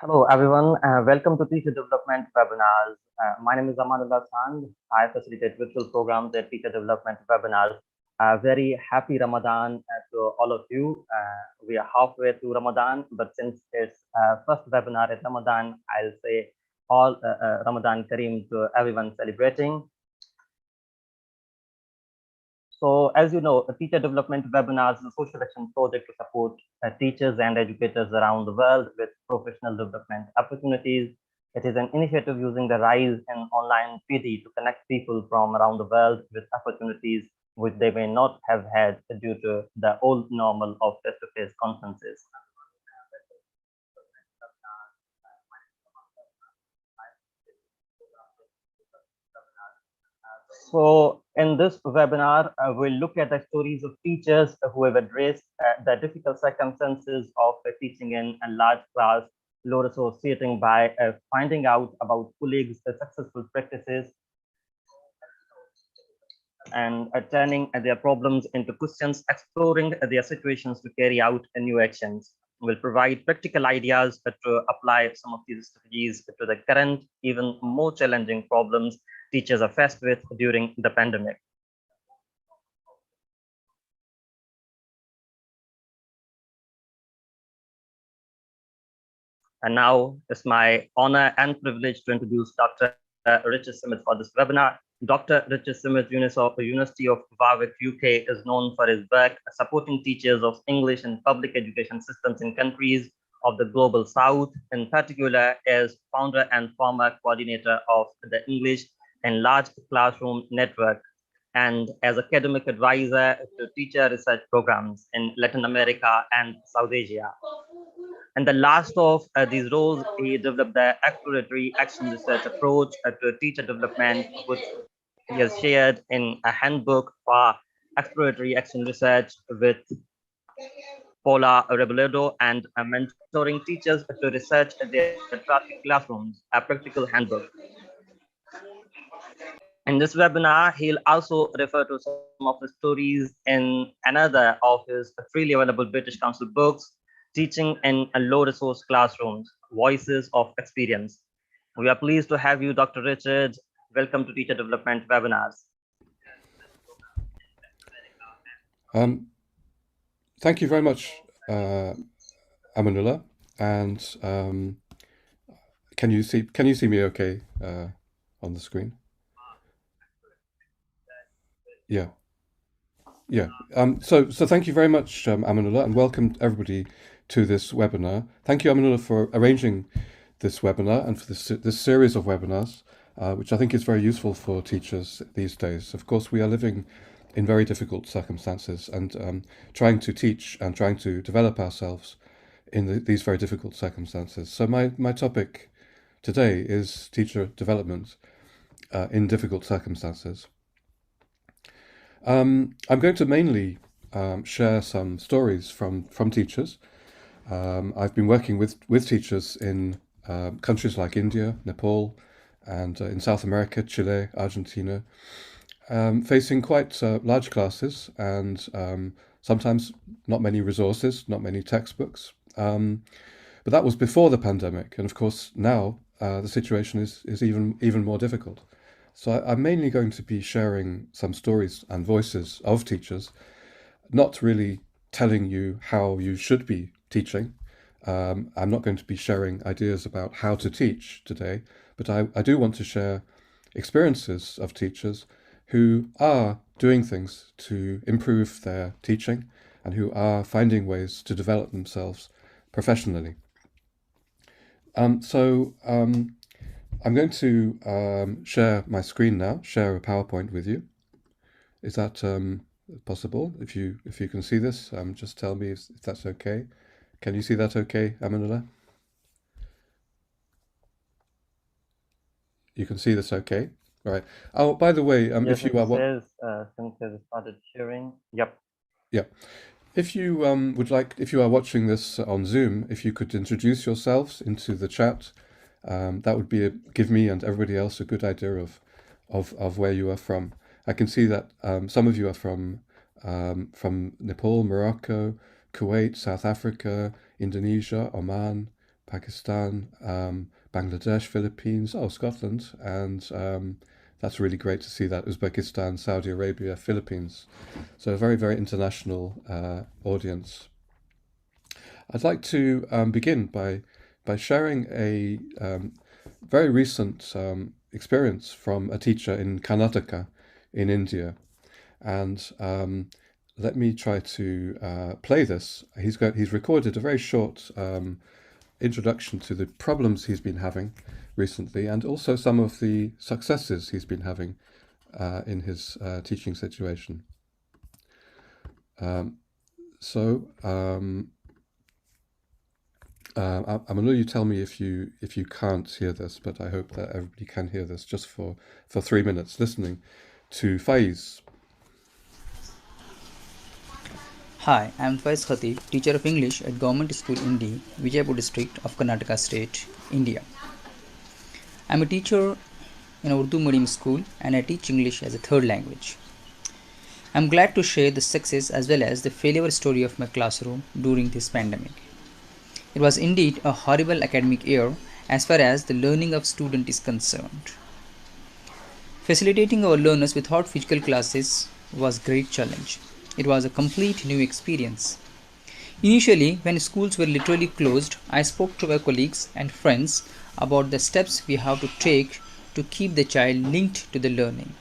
Hello, everyone. Welcome to Teacher Development Webinars. My name is Amanullah Khan. I facilitate virtual programs at Teacher Development Webinars. Very happy Ramadan to all of you. We are halfway through Ramadan, but since it's first webinar at Ramadan, I'll say all Ramadan Kareem to everyone celebrating. So as you know, a teacher development webinars is a social action project to support teachers and educators around the world with professional development opportunities. It is an initiative using the rise in online PD to connect people from around the world with opportunities which they may not have had due to the old normal of face-to-face conferences. So in this webinar, we'll look at the stories of teachers who have addressed the difficult circumstances of teaching in a large class, low resource setting by finding out about colleagues' successful practices and turning their problems into questions, exploring their situations to carry out new actions. We'll provide practical ideas to apply some of these strategies to the current, even more challenging problems teachers are faced with during the pandemic. And now it's my honor and privilege to introduce Dr. Richard Simmons for this webinar. Dr. Richard Simmons, University of Warwick, UK, is known for his work supporting teachers of English and public education systems in countries of the Global South, in particular as founder and former coordinator of the English and Large Classroom Network, and as academic advisor to teacher research programs in Latin America and South Asia. And the last of these roles, he developed the exploratory action research approach to teacher development, which he has shared in a handbook for exploratory action research with Paula Rebolledo and mentoring teachers to research their classrooms, a practical handbook. In this webinar, he'll also refer to some of the stories in another of his freely available British Council books, Teaching in Low Resource Classrooms, Voices of Experience. We are pleased to have you, Dr. Richard. Welcome to Teacher Development Webinars. Thank you very much, Amanullah. And can you see me okay on the screen? Yeah. Yeah. So thank you very much, Amanullah, and welcome everybody to this webinar. Thank you, Amanullah, for arranging this webinar and for this series of webinars, which I think is very useful for teachers these days. Of course, we are living in very difficult circumstances and trying to teach and trying to develop ourselves in these very difficult circumstances. So my topic today is teacher development in difficult circumstances. I'm going to mainly share some stories from teachers. I've been working with teachers in countries like India, Nepal, and in South America, Chile, Argentina, facing quite large classes and sometimes not many resources, not many textbooks. But that was before the pandemic, and of course now the situation is even more difficult. So I'm mainly going to be sharing some stories and voices of teachers, not really telling you how you should be teaching. I'm not going to be sharing ideas about how to teach today, but I do want to share experiences of teachers who are doing things to improve their teaching and who are finding ways to develop themselves professionally. I'm going to share my screen now, share a PowerPoint with you. Is that possible? If you can see this, just tell me if that's okay. Can you see that okay, Amanullah? You can see this okay? Right. Oh, by the way, Yes, if you are since it started sharing. Yep. Yeah. If you if you are watching this on Zoom, if you could introduce yourselves into the chat, that would give me and everybody else a good idea of where you are from. I can see that some of you are from Nepal, Morocco, Kuwait, South Africa, Indonesia, Oman, Pakistan, Bangladesh, Philippines, Scotland, and that's really great to see that, Uzbekistan, Saudi Arabia, Philippines. So a very, very international audience. I'd like to begin by sharing a very recent experience from a teacher in Karnataka in India. And let me try to play this. He's recorded a very short introduction to the problems he's been having recently, and also some of the successes he's been having in his teaching situation. I'm going to let you tell me if you can't hear this, but I hope that everybody can hear this just for 3 minutes listening to Faiz. Hi, I am Faiz Khatib, teacher of English at Government School Indi, Vijaypur district of Karnataka state, India. I am a teacher in a Urdu medium school and I teach English as a third language. I am glad to share the success as well as the failure story of my classroom during this pandemic. It was indeed a horrible academic year as far as the learning of student is concerned. Facilitating our learners without physical classes was a great challenge. It was a complete new experience. Initially, when schools were literally closed, I spoke to our colleagues and friends about the steps we have to take to keep the child linked to the learning.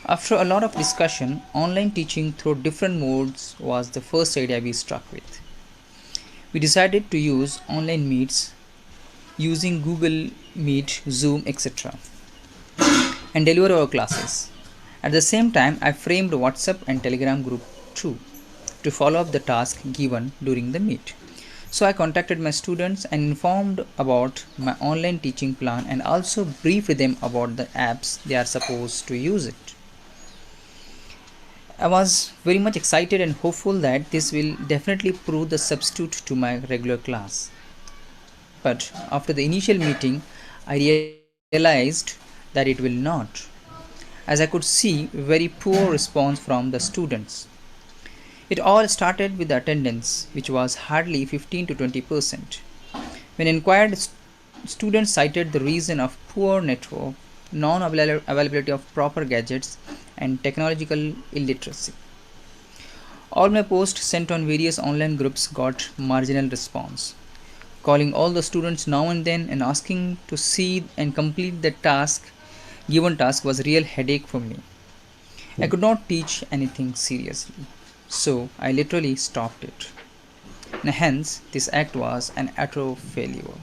After a lot of discussion, online teaching through different modes was the first idea we struck with. We decided to use online meets using Google Meet, Zoom, etc. and deliver our classes. At the same time, I framed WhatsApp and Telegram group too to follow up the task given during the meet. So I contacted my students and informed about my online teaching plan and also briefed them about the apps they are supposed to use it. I was very much excited and hopeful that this will definitely prove the substitute to my regular class. But after the initial meeting, I realized that it will not, as I could see very poor response from the students. It all started with the attendance, which was hardly 15 to 20%. When inquired, students cited the reason of poor network, non-availability of proper gadgets, and technological illiteracy. All my posts sent on various online groups got marginal response. Calling all the students now and then and asking to see and complete the given task was a real headache for me. I could not teach anything seriously, so I literally stopped it. And hence, this act was an utter failure.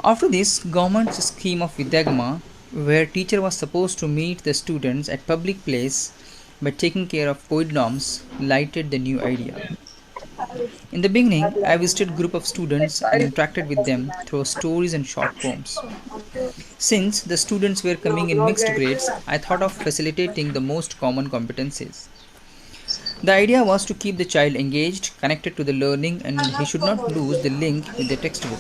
After this, government's scheme of Vidyagama, where teacher was supposed to meet the students at public place by taking care of COVID norms, lighted the new idea. In the beginning, I visited group of students and interacted with them through stories and short poems. Since the students were coming in mixed grades, I thought of facilitating the most common competencies. The idea was to keep the child engaged, connected to the learning, and he should not lose the link with the textbook.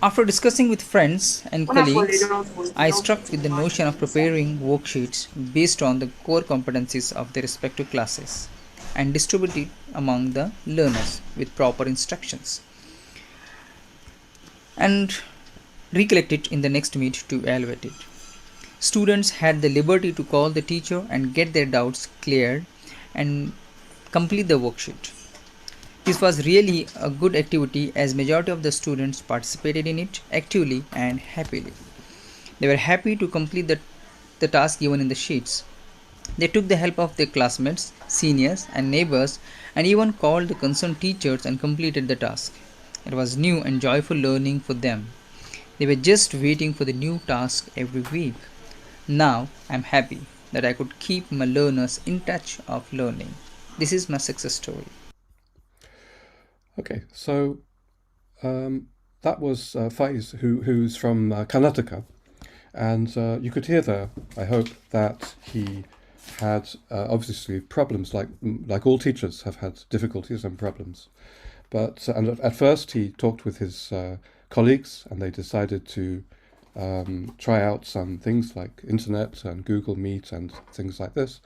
After discussing with friends and colleagues, I struck with the notion of preparing worksheets based on the core competencies of their respective classes and distribute it among the learners with proper instructions and recollect it in the next meet to evaluate it. Students had the liberty to call the teacher and get their doubts cleared and complete the worksheet. This was really a good activity as majority of the students participated in it actively and happily. They were happy to complete the task given in the sheets. They took the help of their classmates, seniors and neighbors and even called the concerned teachers and completed the task. It was new and joyful learning for them. They were just waiting for the new task every week. Now I am happy that I could keep my learners in touch of learning. This is my success story. Okay, so that was Faiz, who's from Karnataka, and you could hear there, I hope, that he had obviously problems, like all teachers have had difficulties and problems. But and at first he talked with his colleagues, and they decided to try out some things like internet and Google Meet and things like this.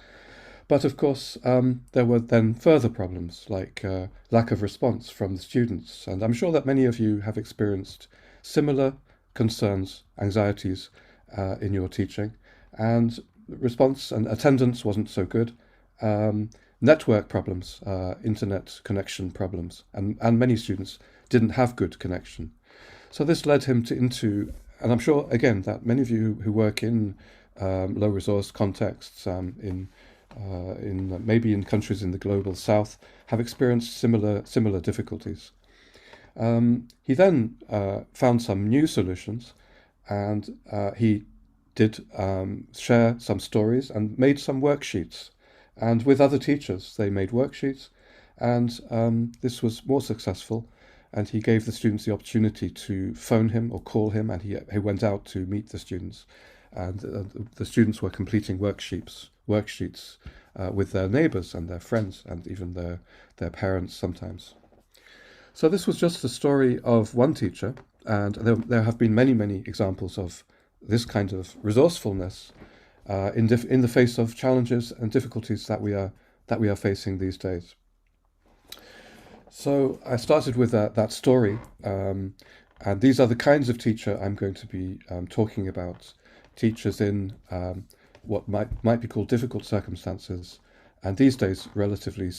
But of course, there were then further problems like lack of response from the students. And I'm sure that many of you have experienced similar concerns, anxieties in your teaching. And response and attendance wasn't so good. Network problems, internet connection problems, and many students didn't have good connection. So this led him into, and I'm sure again that many of you who work in low resource contexts, in maybe in countries in the global south, have experienced similar difficulties. He then found some new solutions, and he did share some stories and made some worksheets. And with other teachers, they made worksheets, and this was more successful. And he gave the students the opportunity to phone him or call him, and he went out to meet the students. And the students were completing worksheets with their neighbors and their friends and even their parents sometimes. So this was just the story of one teacher, and there have been many examples of this kind of resourcefulness in the face of challenges and difficulties that we are facing these days. So I started with that story, and these are the kinds of teacher I'm going to be talking about. Teachers in what might be called difficult circumstances, and these days relatively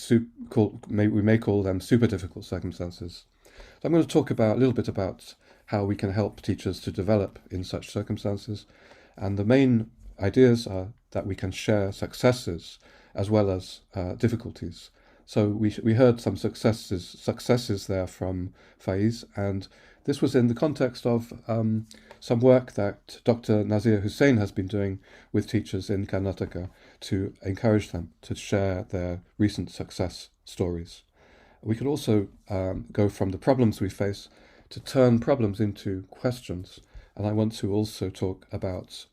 we may call them super difficult circumstances. So I'm going to talk a little bit about how we can help teachers to develop in such circumstances, and the main ideas are that we can share successes as well as difficulties. So we heard some successes there from Faiz, and this was in the context of some work that Dr. Nazir Hussain has been doing with teachers in Karnataka to encourage them to share their recent success stories. We could also go from the problems we face to turn problems into questions. And I want to also talk about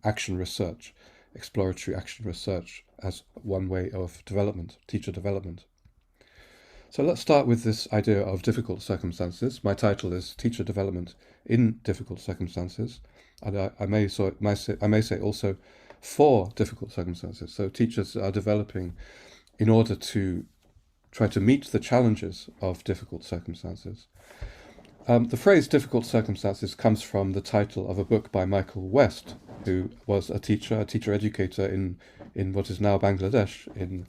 action research, exploratory action research as one way of development, teacher development. So let's start with this idea of difficult circumstances. My title is Teacher Development in Difficult Circumstances. And I may say also for difficult circumstances. So teachers are developing in order to try to meet the challenges of difficult circumstances. The phrase difficult circumstances comes from the title of a book by Michael West, who was a teacher educator in what is now Bangladesh in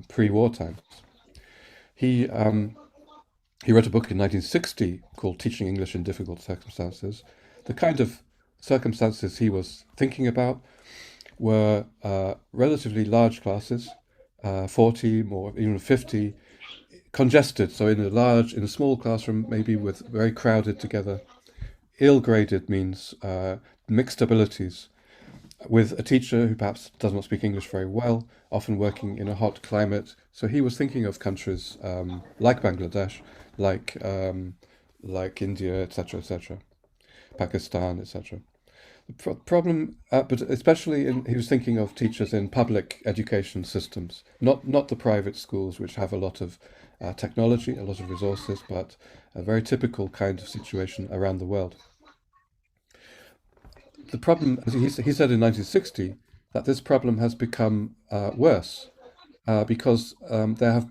pre-war times. He wrote a book in 1960 called Teaching English in Difficult Circumstances. The kind of circumstances he was thinking about were relatively large classes, 40 or even 50, congested, so in a small classroom, maybe with very crowded together. Ill-graded means mixed abilities, with a teacher who perhaps does not speak English very well, often working in a hot climate. So he was thinking of countries like Bangladesh, like India, etc., Pakistan, etc. The problem, but especially he was thinking of teachers in public education systems, not the private schools, which have a lot of technology, a lot of resources, but a very typical kind of situation around the world. The problem, as he said in 1960, that this problem has become worse because there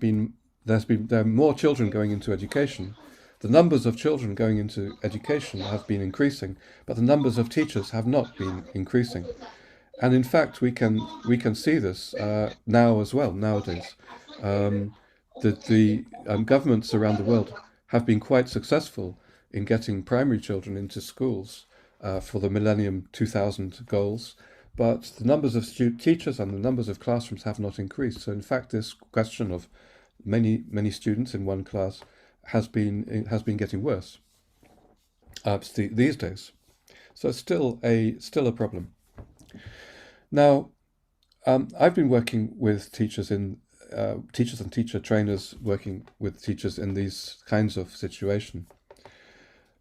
are more children going into education. The numbers of children going into education have been increasing, but the numbers of teachers have not been increasing. And in fact, we can see this now as well nowadays. The governments around the world have been quite successful in getting primary children into schools for the Millennium 2000 goals, but the numbers of teachers and the numbers of classrooms have not increased. So in fact, this question of many students in one class has been getting worse these days. So it's still a problem. Now, I've been working with teachers and teacher trainers working with teachers in these kinds of situation.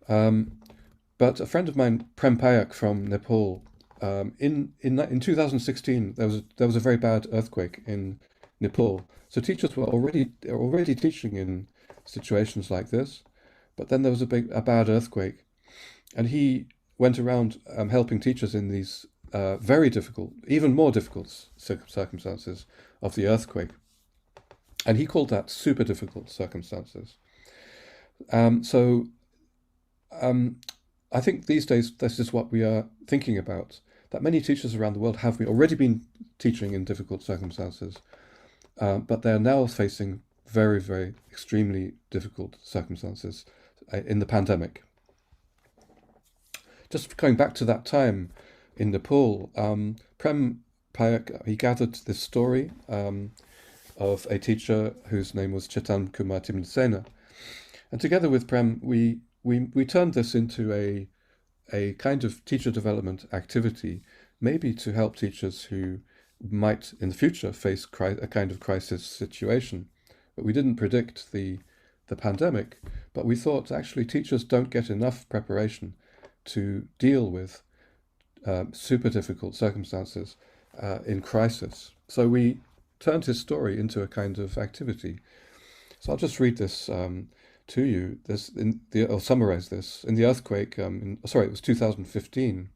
But a friend of mine, Prem Payak from Nepal, in 2016 there was a very bad earthquake in Nepal. So teachers were already teaching in situations like this, but then there was a bad earthquake, and he went around helping teachers in these very difficult, even more difficult circumstances of the earthquake. And he called that super difficult circumstances. I think these days this is what we are thinking about, that many teachers around the world have already been teaching in difficult circumstances, but they are now facing very, very extremely difficult circumstances in the pandemic. Just going back to that time in Nepal, Prem Payak, he gathered this story of a teacher whose name was Chetan Kumar Timsena. And together with Prem, we turned this into a kind of teacher development activity, maybe to help teachers who might in the future face a kind of crisis situation. But we didn't predict the pandemic, but we thought actually teachers don't get enough preparation to deal with super difficult circumstances in crisis. So we turned his story into a kind of activity. So I'll just read this to you. I'll summarize this. In the earthquake, it was 2015.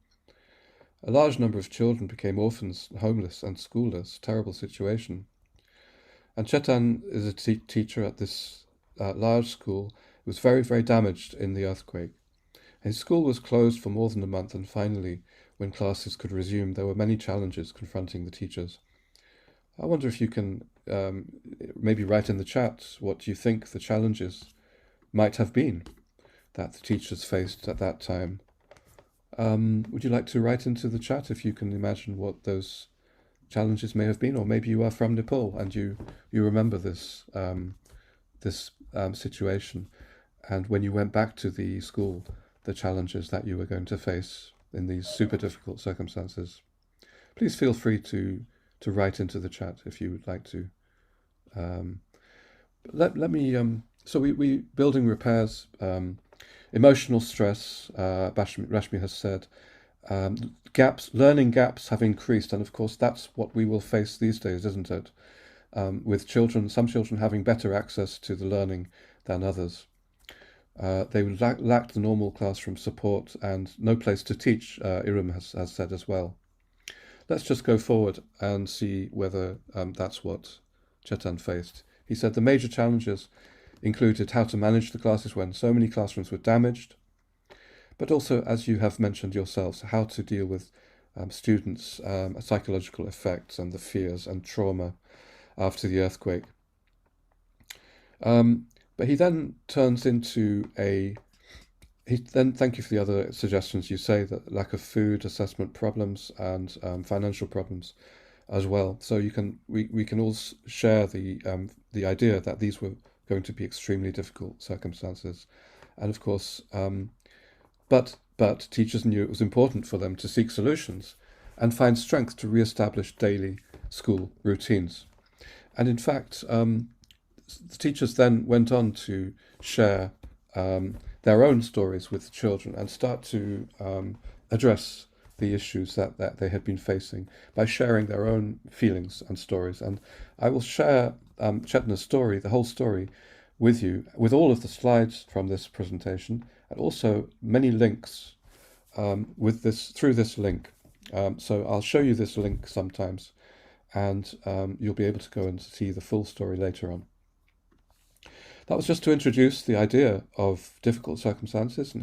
A large number of children became orphans, homeless, and schoolless. Terrible situation. And Chetan is a teacher at this large school. It was very, very damaged in the earthquake. His school was closed for more than a month, and finally, when classes could resume, there were many challenges confronting the teachers. I wonder if you can maybe write in the chat what you think the challenges might have been that the teachers faced at that time. Would you like to write into the chat if you can imagine what those challenges may have been? Or maybe you are from Nepal and you remember this situation, and when you went back to the school, the challenges that you were going to face in these super difficult circumstances. Please feel free to write into the chat if you would like to. Let me. So we building repairs, emotional stress. Rashmi has said learning gaps have increased, and of course that's what we will face these days, isn't it? With some children having better access to the learning than others. They lacked the normal classroom support and no place to teach, Iram has said as well. Let's just go forward and see whether that's what Chetan faced. He said the major challenges included how to manage the classes when so many classrooms were damaged, but also, as you have mentioned yourselves, how to deal with students' psychological effects and the fears and trauma after the earthquake. But he then turns into thank you for the other suggestions you say, that lack of food, assessment problems, and financial problems as well. So we can all share the idea that these were going to be extremely difficult circumstances, and of course, but teachers knew it was important for them to seek solutions and find strength to re-establish daily school routines. And in fact, the teachers then went on to share their own stories with the children and start to address the issues that they had been facing by sharing their own feelings and stories. And I will share Chetan's story, the whole story, with you, with all of the slides from this presentation, and also many links through this link. So I'll show you this link sometimes, and you'll be able to go and see the full story later on. That was just to introduce the idea of difficult circumstances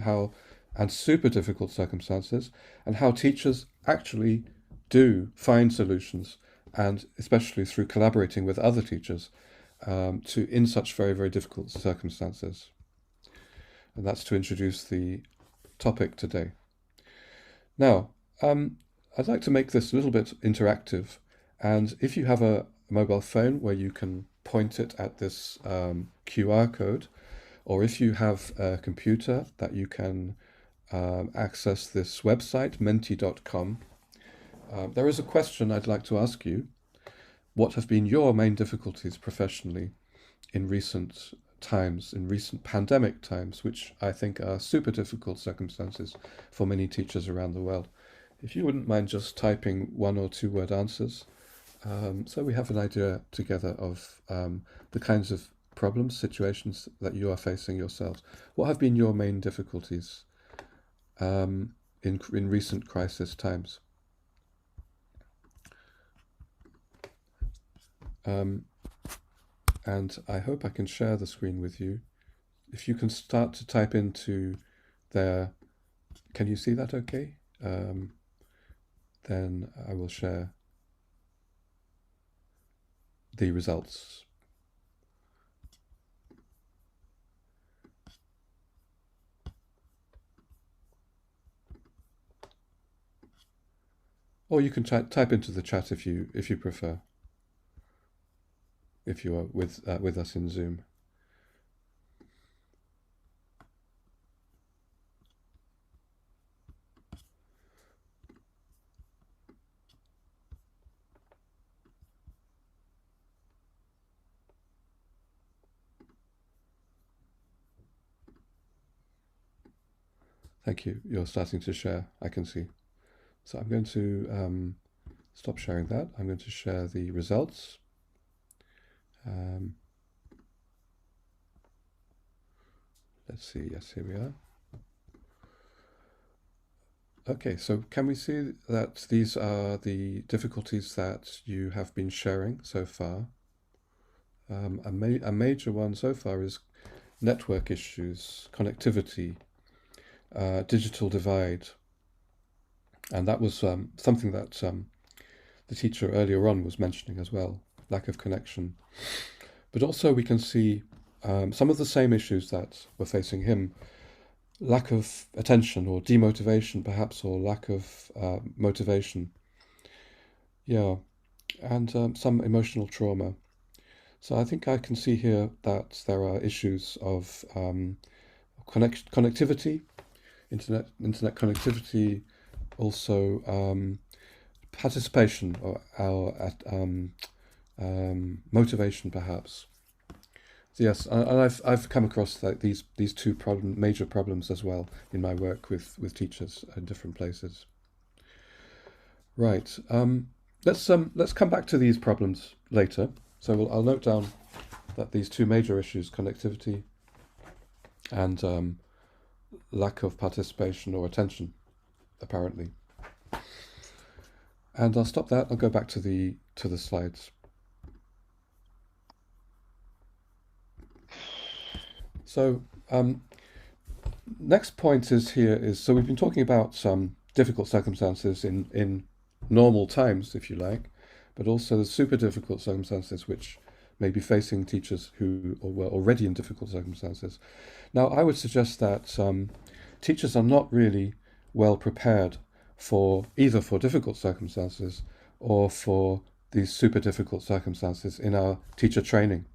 and super difficult circumstances, and how teachers actually do find solutions, and especially through collaborating with other teachers in such very, very difficult circumstances. And that's to introduce the topic today. Now, I'd like to make this a little bit interactive, and if you have a mobile phone where you can point it at this QR code, or if you have a computer that you can access this website, menti.com, there is a question I'd like to ask you. What have been your main difficulties professionally in recent times, in recent pandemic times, which I think are super difficult circumstances for many teachers around the world? If you wouldn't mind just typing 1 or 2 word answers, so we have an idea together of the kinds of problems, situations that you are facing yourselves. What have been your main difficulties in recent crisis times? And I hope I can share the screen with you. If you can start to type into there, can you see that okay? Then I will share the results. Or you can type into the chat if you prefer, if you are with us in Zoom. Thank you. You're starting to share, I can see. So I'm going to stop sharing that. I'm going to share the results. Let's see. Yes, here we are. Okay, so can we see that these are the difficulties that you have been sharing so far? A major one so far is network issues, connectivity, digital divide. And that was something that the teacher earlier on was mentioning as well, lack of connection. But also we can see some of the same issues that were facing him, lack of attention or demotivation perhaps, or lack of motivation. Yeah, and some emotional trauma. So I think I can see here that there are issues of connectivity, internet connectivity, also participation or our motivation perhaps. So yes, and I've come across these two major problems as well in my work with teachers in different places. Right. Let's come back to these problems later. So I'll note down that these two major issues, connectivity and lack of participation or attention, apparently. And I'll stop that. I'll go back to the slides. So next point is so we've been talking about some difficult circumstances in normal times, if you like, but also the super difficult circumstances which may be facing teachers who were already in difficult circumstances. Now, I would suggest that teachers are not really well prepared for either for difficult circumstances or for these super difficult circumstances in our teacher training.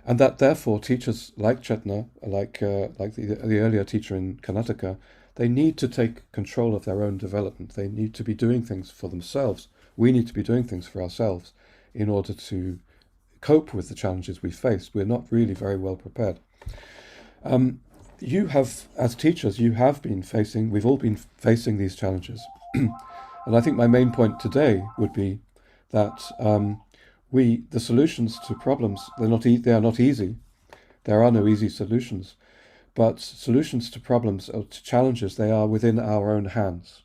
And that therefore teachers like Chetna, like the earlier teacher in Karnataka, they need to take control of their own development. They need to be doing things for themselves. We need to be doing things for ourselves in order to cope with the challenges we face. We're not really very well prepared. You have, as teachers, we've all been facing these challenges. And I think my main point today would be that the solutions to problems, they are not easy. There are no easy solutions. But solutions to problems or to challenges, they are within our own hands.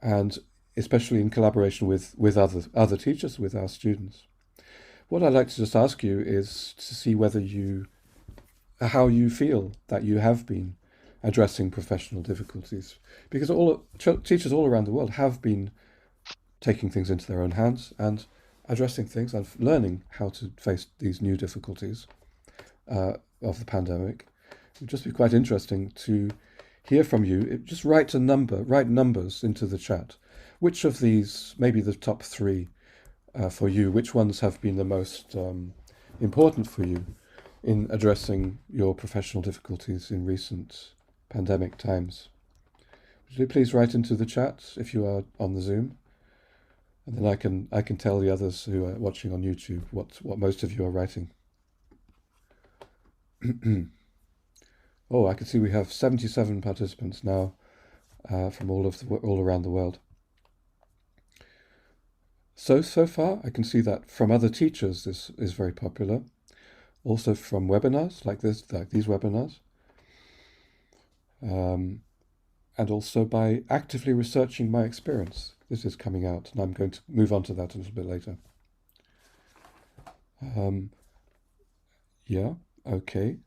And especially in collaboration with other teachers, with our students. What I'd like to just ask you is to see how you feel that you have been addressing professional difficulties. Because teachers all around the world have been taking things into their own hands and addressing things and learning how to face these new difficulties of the pandemic. It would just be quite interesting to hear from you. Just write numbers into the chat. Which of these, maybe the top three for you, which ones have been the most important for you in addressing your professional difficulties in recent pandemic times? Would you please write into the chat if you are on the Zoom? And then I can tell the others who are watching on YouTube what most of you are writing. Oh, I can see we have 77 participants now from all around the world. So far, I can see that from other teachers, this is very popular. Also from webinars like these webinars. And also by actively researching my experience. This is coming out, and I'm going to move on to that a little bit later. Yeah, okay.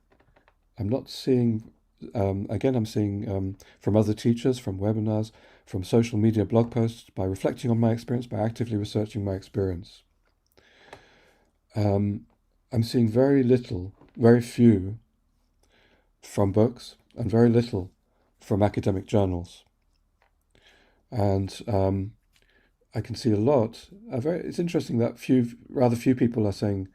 I'm not seeing, again, I'm seeing from other teachers, from webinars, from social media blog posts, by reflecting on my experience, by actively researching my experience. I'm seeing very little, very few from books, and very little from academic journals. And I can see a lot. It's interesting that rather few people are saying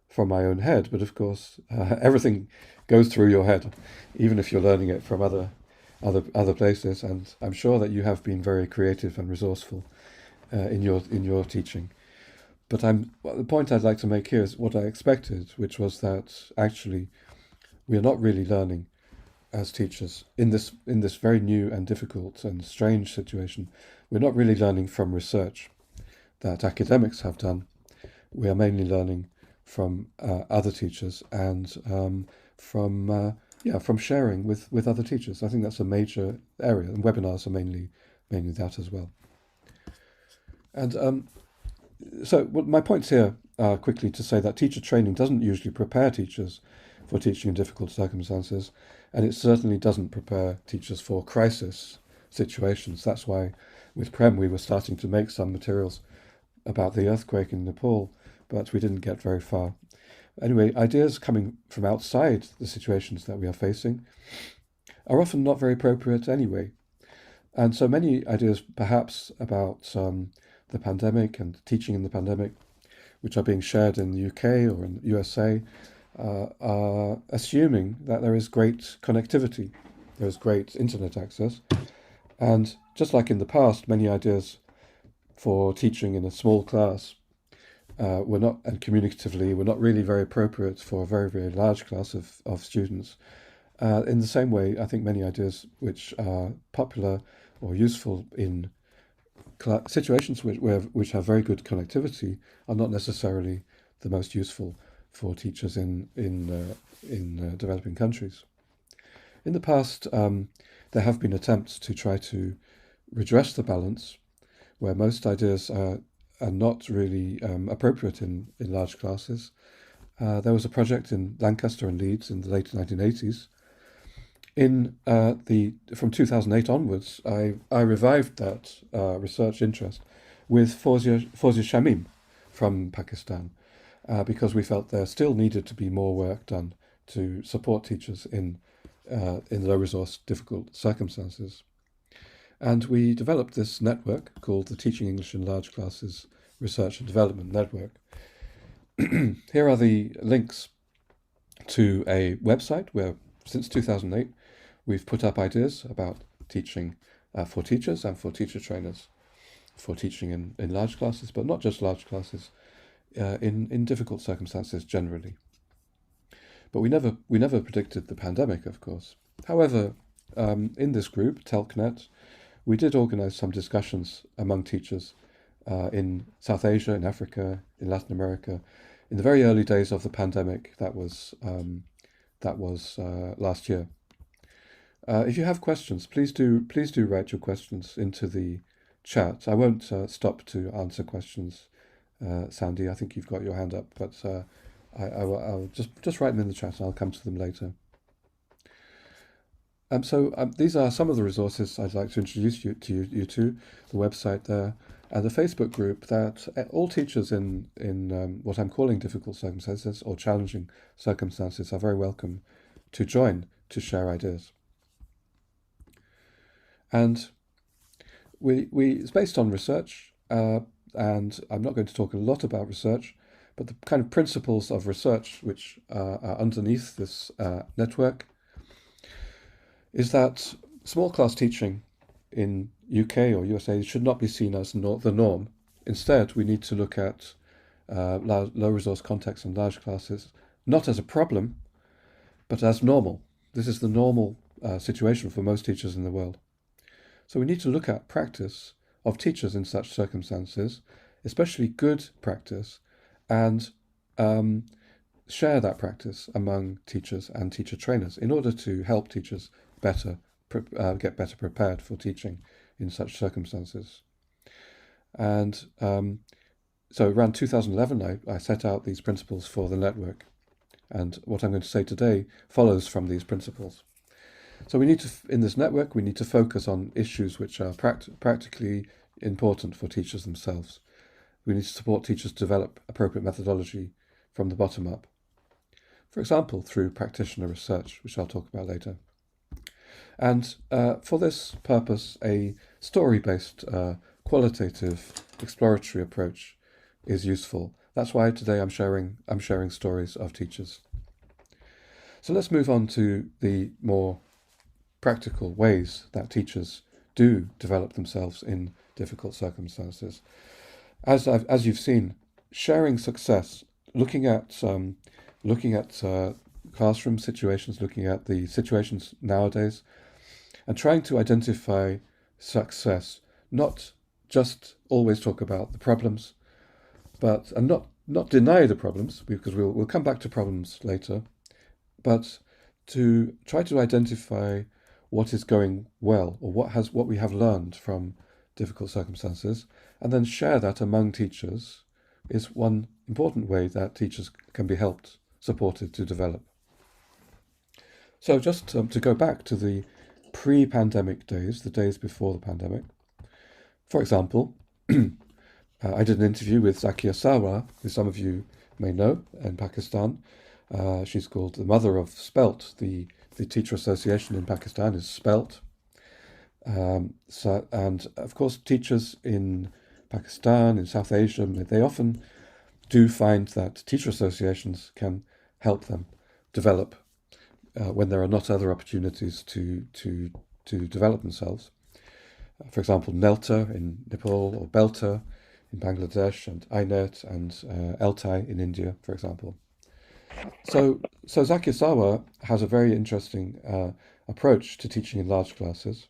from my own head, but of course, everything goes through your head, even if you're learning it from other places. And I'm sure that you have been very creative and resourceful in your teaching. But the point I'd like to make here is what I expected, which was that actually we are not really learning as teachers in this very new and difficult and strange situation. We're not really learning from research that academics have done. We are mainly learning from other teachers and from sharing with other teachers. I think that's a major area, and webinars are mainly that as well. And so my points here are quickly to say that teacher training doesn't usually prepare teachers for teaching in difficult circumstances, and it certainly doesn't prepare teachers for crisis situations. That's why with Prem we were starting to make some materials about the earthquake in Nepal, but we didn't get very far. Anyway, ideas coming from outside the situations that we are facing are often not very appropriate anyway. And so many ideas perhaps about the pandemic and teaching in the pandemic, which are being shared in the UK or in the USA, are assuming that there is great connectivity, there is great internet access. And just like in the past, many ideas for teaching in a small class were not, and communicatively, were not really very appropriate for a very, very large class of students. In the same way, I think many ideas which are popular or useful in situations which have very good connectivity are not necessarily the most useful for teachers in developing countries. In the past, there have been attempts to try to redress the balance, where most ideas are not really appropriate in large classes. There was a project in Lancaster and Leeds in the late 1980s. From 2008 onwards, I revived that research interest with Fawzia Shamim from Pakistan, because we felt there still needed to be more work done to support teachers in low-resource, difficult circumstances. And we developed this network called the Teaching English in Large Classes Research and Development Network. Here are the links to a website where, since 2008, we've put up ideas about teaching for teachers and for teacher trainers, for teaching in large classes, but not just large classes, in difficult circumstances generally. But we never predicted the pandemic, of course. However, in this group, TELCnet, we did organize some discussions among teachers in South Asia, in Africa, in Latin America, in the very early days of the pandemic. That was last year. If you have questions, please do write your questions into the chat. I won't stop to answer questions, Sandy. I think you've got your hand up, but I'll just write them in the chat and I'll come to them later. So these are some of the resources I'd like to introduce you to, the website there, and the Facebook group that all teachers in what I'm calling difficult circumstances or challenging circumstances are very welcome to join to share ideas. And it's based on research, and I'm not going to talk a lot about research, but the kind of principles of research which are underneath this network is that small class teaching in UK or USA should not be seen as the norm. Instead, we need to look at low resource contexts and large classes not as a problem, but as normal. This is the normal situation for most teachers in the world. So we need to look at practice of teachers in such circumstances, especially good practice, and share that practice among teachers and teacher trainers in order to help teachers get better prepared for teaching in such circumstances. And So around 2011, I set out these principles for the network. And what I'm going to say today follows from these principles. So we need to, in this network, we need to focus on issues which are practically important for teachers themselves. We need to support teachers to develop appropriate methodology from the bottom up. For example, through practitioner research, which I'll talk about later. And for this purpose, a story-based, qualitative, exploratory approach is useful. That's why today I'm sharing stories of teachers. So let's move on to the more practical ways that teachers do develop themselves in difficult circumstances. As you've seen, sharing success, looking at classroom situations, looking at the situations nowadays, and trying to identify success, not just always talk about the problems, and not deny the problems, because we'll come back to problems later, but to try to identify what is going well, or what we have learned from difficult circumstances, and then share that among teachers is one important way that teachers can be helped, supported to develop. So just to go back to the pre-pandemic days, the days before the pandemic, for example, I did an interview with Zakia Sarwar, who some of you may know, in Pakistan. She's called the mother of SPELT. The teacher association in Pakistan is SPELT. And of course, teachers in Pakistan, in South Asia, they often do find that teacher associations can help them develop when there are not other opportunities to develop themselves. For example, NELTA in Nepal, or BELTA in Bangladesh, and INET and ELTAI in India, for example. So Zakia Sarwar has a very interesting approach to teaching in large classes.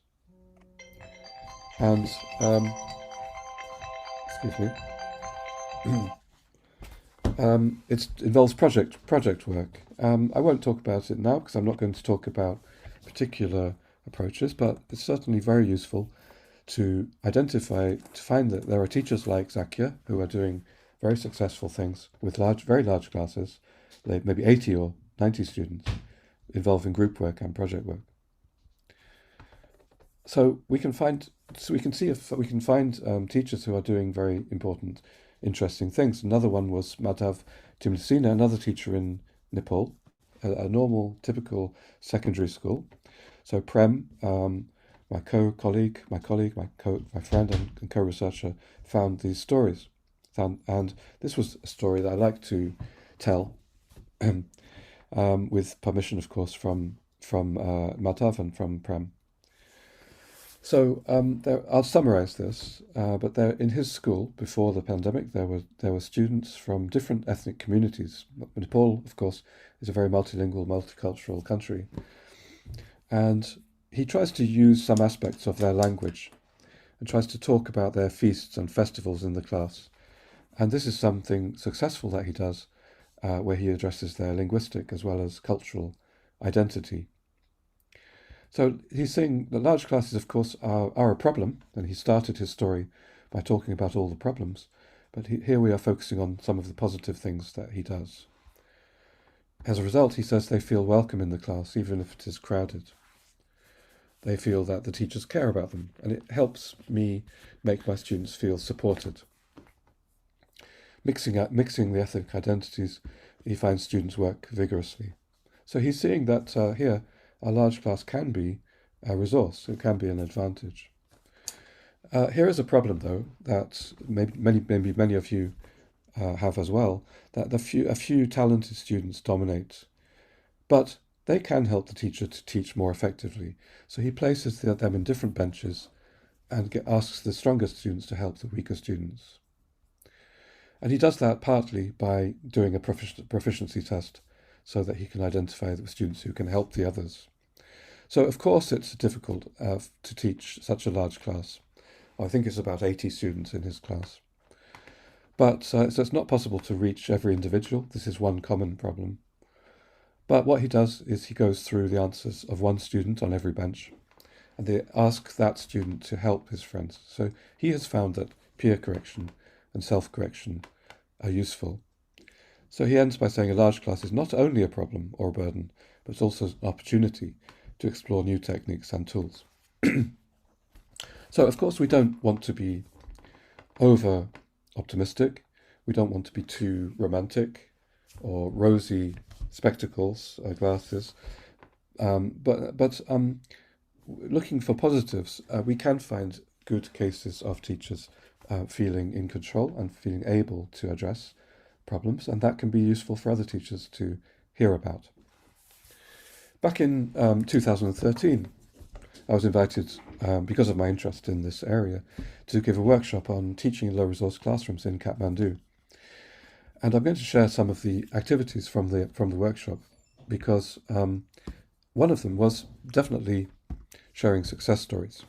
And, excuse me, it involves project work. I won't talk about it now because I'm not going to talk about particular approaches, but it's certainly very useful to find that there are teachers like Zakia who are doing very successful things with very large classes, like maybe 80 or 90 students, involving group work and project work. So we can see if we can find teachers who are doing very important, interesting things. Another one was Madhav Timlisina, another teacher in Nepal, a normal, typical secondary school. So Prem, my colleague, my friend and co-researcher, found these stories, and this was a story that I like to tell, with permission, of course, from Madhav and from Prem. So I'll summarize this, but in his school before the pandemic, there were students from different ethnic communities. Nepal, of course, is a very multilingual, multicultural country, and he tries to use some aspects of their language and tries to talk about their feasts and festivals in the class. And this is something successful that he does, where he addresses their linguistic as well as cultural identity. So he's saying that large classes, of course, are a problem, and he started his story by talking about all the problems, but here we are focusing on some of the positive things that he does. As a result, he says they feel welcome in the class, even if it is crowded. They feel that the teachers care about them, and it helps me make my students feel supported. Mixing the ethnic identities, he finds students work vigorously. So he's seeing that here, a large class can be a resource, it can be an advantage. Here is a problem, though, that maybe many of you have as well, that a few talented students dominate, but they can help the teacher to teach more effectively. So he places them in different benches and asks the strongest students to help the weaker students. And he does that partly by doing a proficiency test so that he can identify the students who can help the others. So, of course, it's difficult to teach such a large class. I think it's about 80 students in his class. But so it's not possible to reach every individual. This is one common problem. But what he does is he goes through the answers of one student on every bench, and they ask that student to help his friends. So he has found that peer correction and self-correction are useful. So he ends by saying a large class is not only a problem or a burden, but it's also an opportunity to explore new techniques and tools. So, of course, we don't want to be over optimistic. We don't want to be too romantic or rosy spectacles, glasses. But looking for positives, we can find good cases of teachers feeling in control and feeling able to address problems, and that can be useful for other teachers to hear about. Back in 2013, I was invited, because of my interest in this area, to give a workshop on teaching in low-resource classrooms in Kathmandu. And I'm going to share some of the activities from the workshop, because one of them was definitely sharing success stories.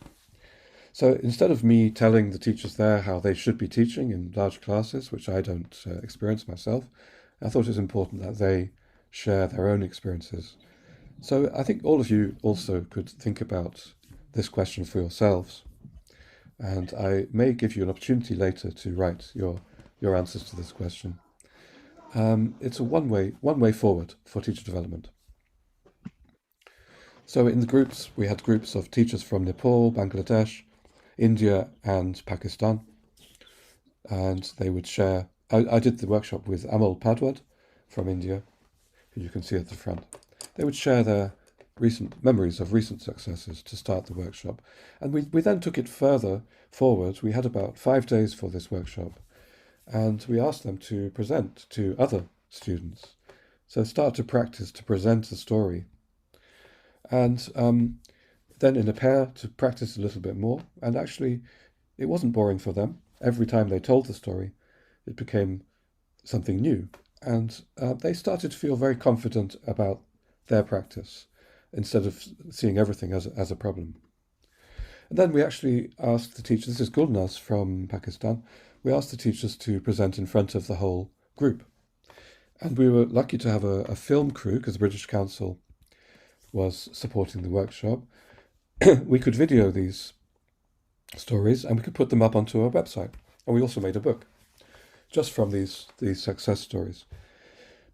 So instead of me telling the teachers there how they should be teaching in large classes, which I don't experience myself, I thought it was important that they share their own experiences. So I think all of you also could think about this question for yourselves. And I may give you an opportunity later to write your answers to this question. It's a one way forward for teacher development. So in the groups, we had groups of teachers from Nepal, Bangladesh, India and Pakistan. And they would share. I did the workshop with Amal Padwad from India, who you can see at the front. They would share their recent memories of recent successes to start the workshop. And we then took it further forward. We had about 5 days for this workshop. And we asked them to present to other students. So start to practice to present the story. And then in a pair to practice a little bit more. And actually, it wasn't boring for them. Every time they told the story, it became something new. And they started to feel very confident about their practice instead of seeing everything as a problem. And then we actually asked the teachers, this is Gulnaz from Pakistan, we asked the teachers to present in front of the whole group. And we were lucky to have a film crew, because the British Council was supporting the workshop. We could video these stories and we could put them up onto our website. And we also made a book just from these success stories.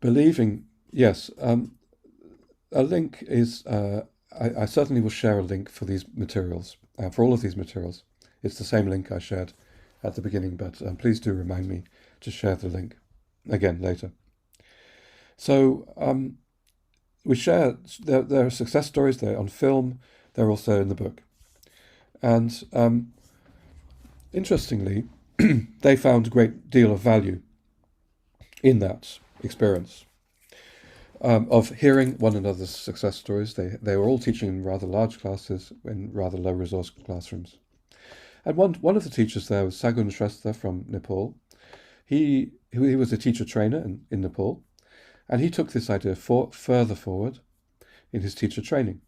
Believing, yes, a link is, I certainly will share a link for these materials, for all of these materials. It's the same link I shared at the beginning, but please do remind me to share the link again later. So we share, there are success stories, they're on film, they're also in the book. And interestingly, they found a great deal of value in that experience of hearing one another's success stories. They were all teaching in rather large classes, in rather low resource classrooms. And one of the teachers there was Sagun Shrestha from Nepal. He was a teacher trainer in Nepal, and he took this idea further forward in his teacher training.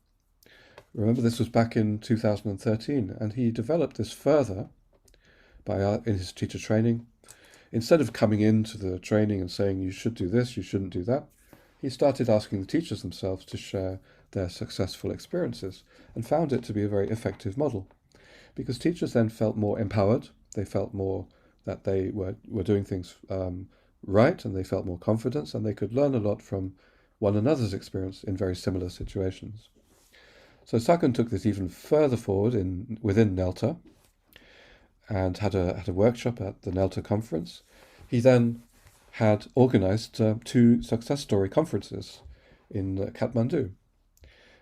Remember, this was back in 2013, and he developed this further in his teacher training. Instead of coming into the training and saying, you should do this, you shouldn't do that, he started asking the teachers themselves to share their successful experiences and found it to be a very effective model. Because teachers then felt more empowered, they felt more that they were doing things right, and they felt more confidence, and they could learn a lot from one another's experience in very similar situations. So Sagun took this even further forward within NELTA and had a workshop at the NELTA conference. He then had organized 2 success story conferences in Kathmandu.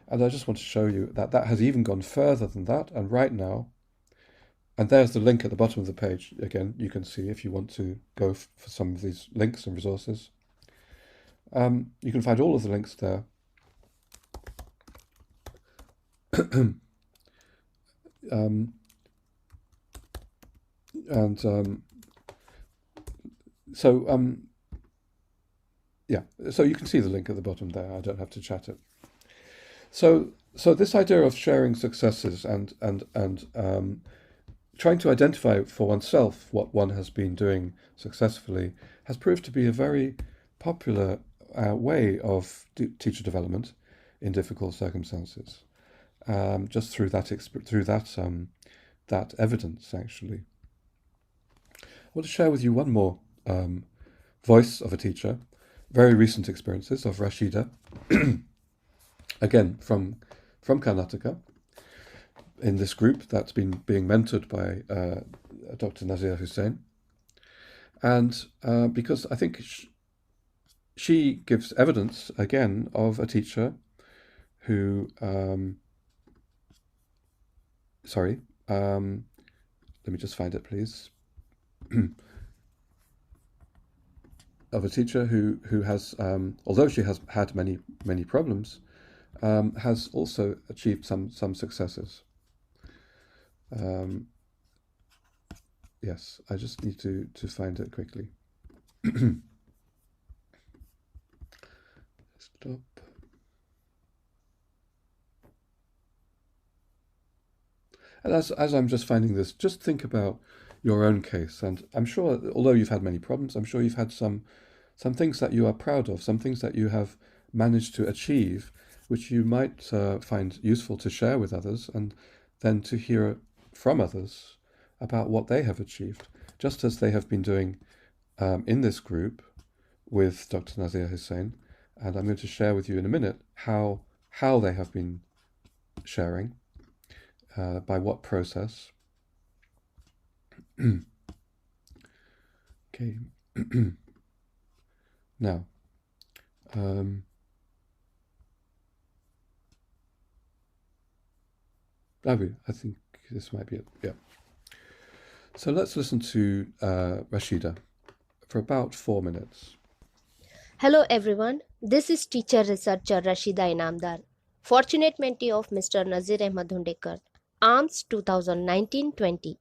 And I just want to show you that has even gone further than that. And right now, and there's the link at the bottom of the page. Again, you can see if you want to go for some of these links and resources. You can find all of the links there. So you can see the link at the bottom there. I don't have to chat it. So this idea of sharing successes and trying to identify for oneself what one has been doing successfully has proved to be a very popular way of teacher development in difficult circumstances. Just through that evidence, actually. I want to share with you one more voice of a teacher, very recent experiences of Rashida, again from Karnataka, in this group that's been being mentored by Dr. Nazir Hussain. And because I think she gives evidence, again, of a teacher who, let me just find it, please. Of a teacher who has, although she has had many problems, has also achieved some successes. Yes, I just need to find it quickly. Stop. And as I'm just finding this, just think about your own case. And I'm sure, although you've had many problems, I'm sure you've had some things that you are proud of, some things that you have managed to achieve, which you might find useful to share with others, and then to hear from others about what they have achieved, just as they have been doing in this group with Dr. Nazir Hussain. And I'm going to share with you in a minute how they have been sharing, by what process. Okay. Now, Ravi, I think this might be it. Yeah. So let's listen to Rashida for about 4 minutes. Hello everyone, this is teacher researcher Rashida Inamdar, fortunate mentee of Mr. Nazir Ahmad Hundekar, ARMS 2019-20.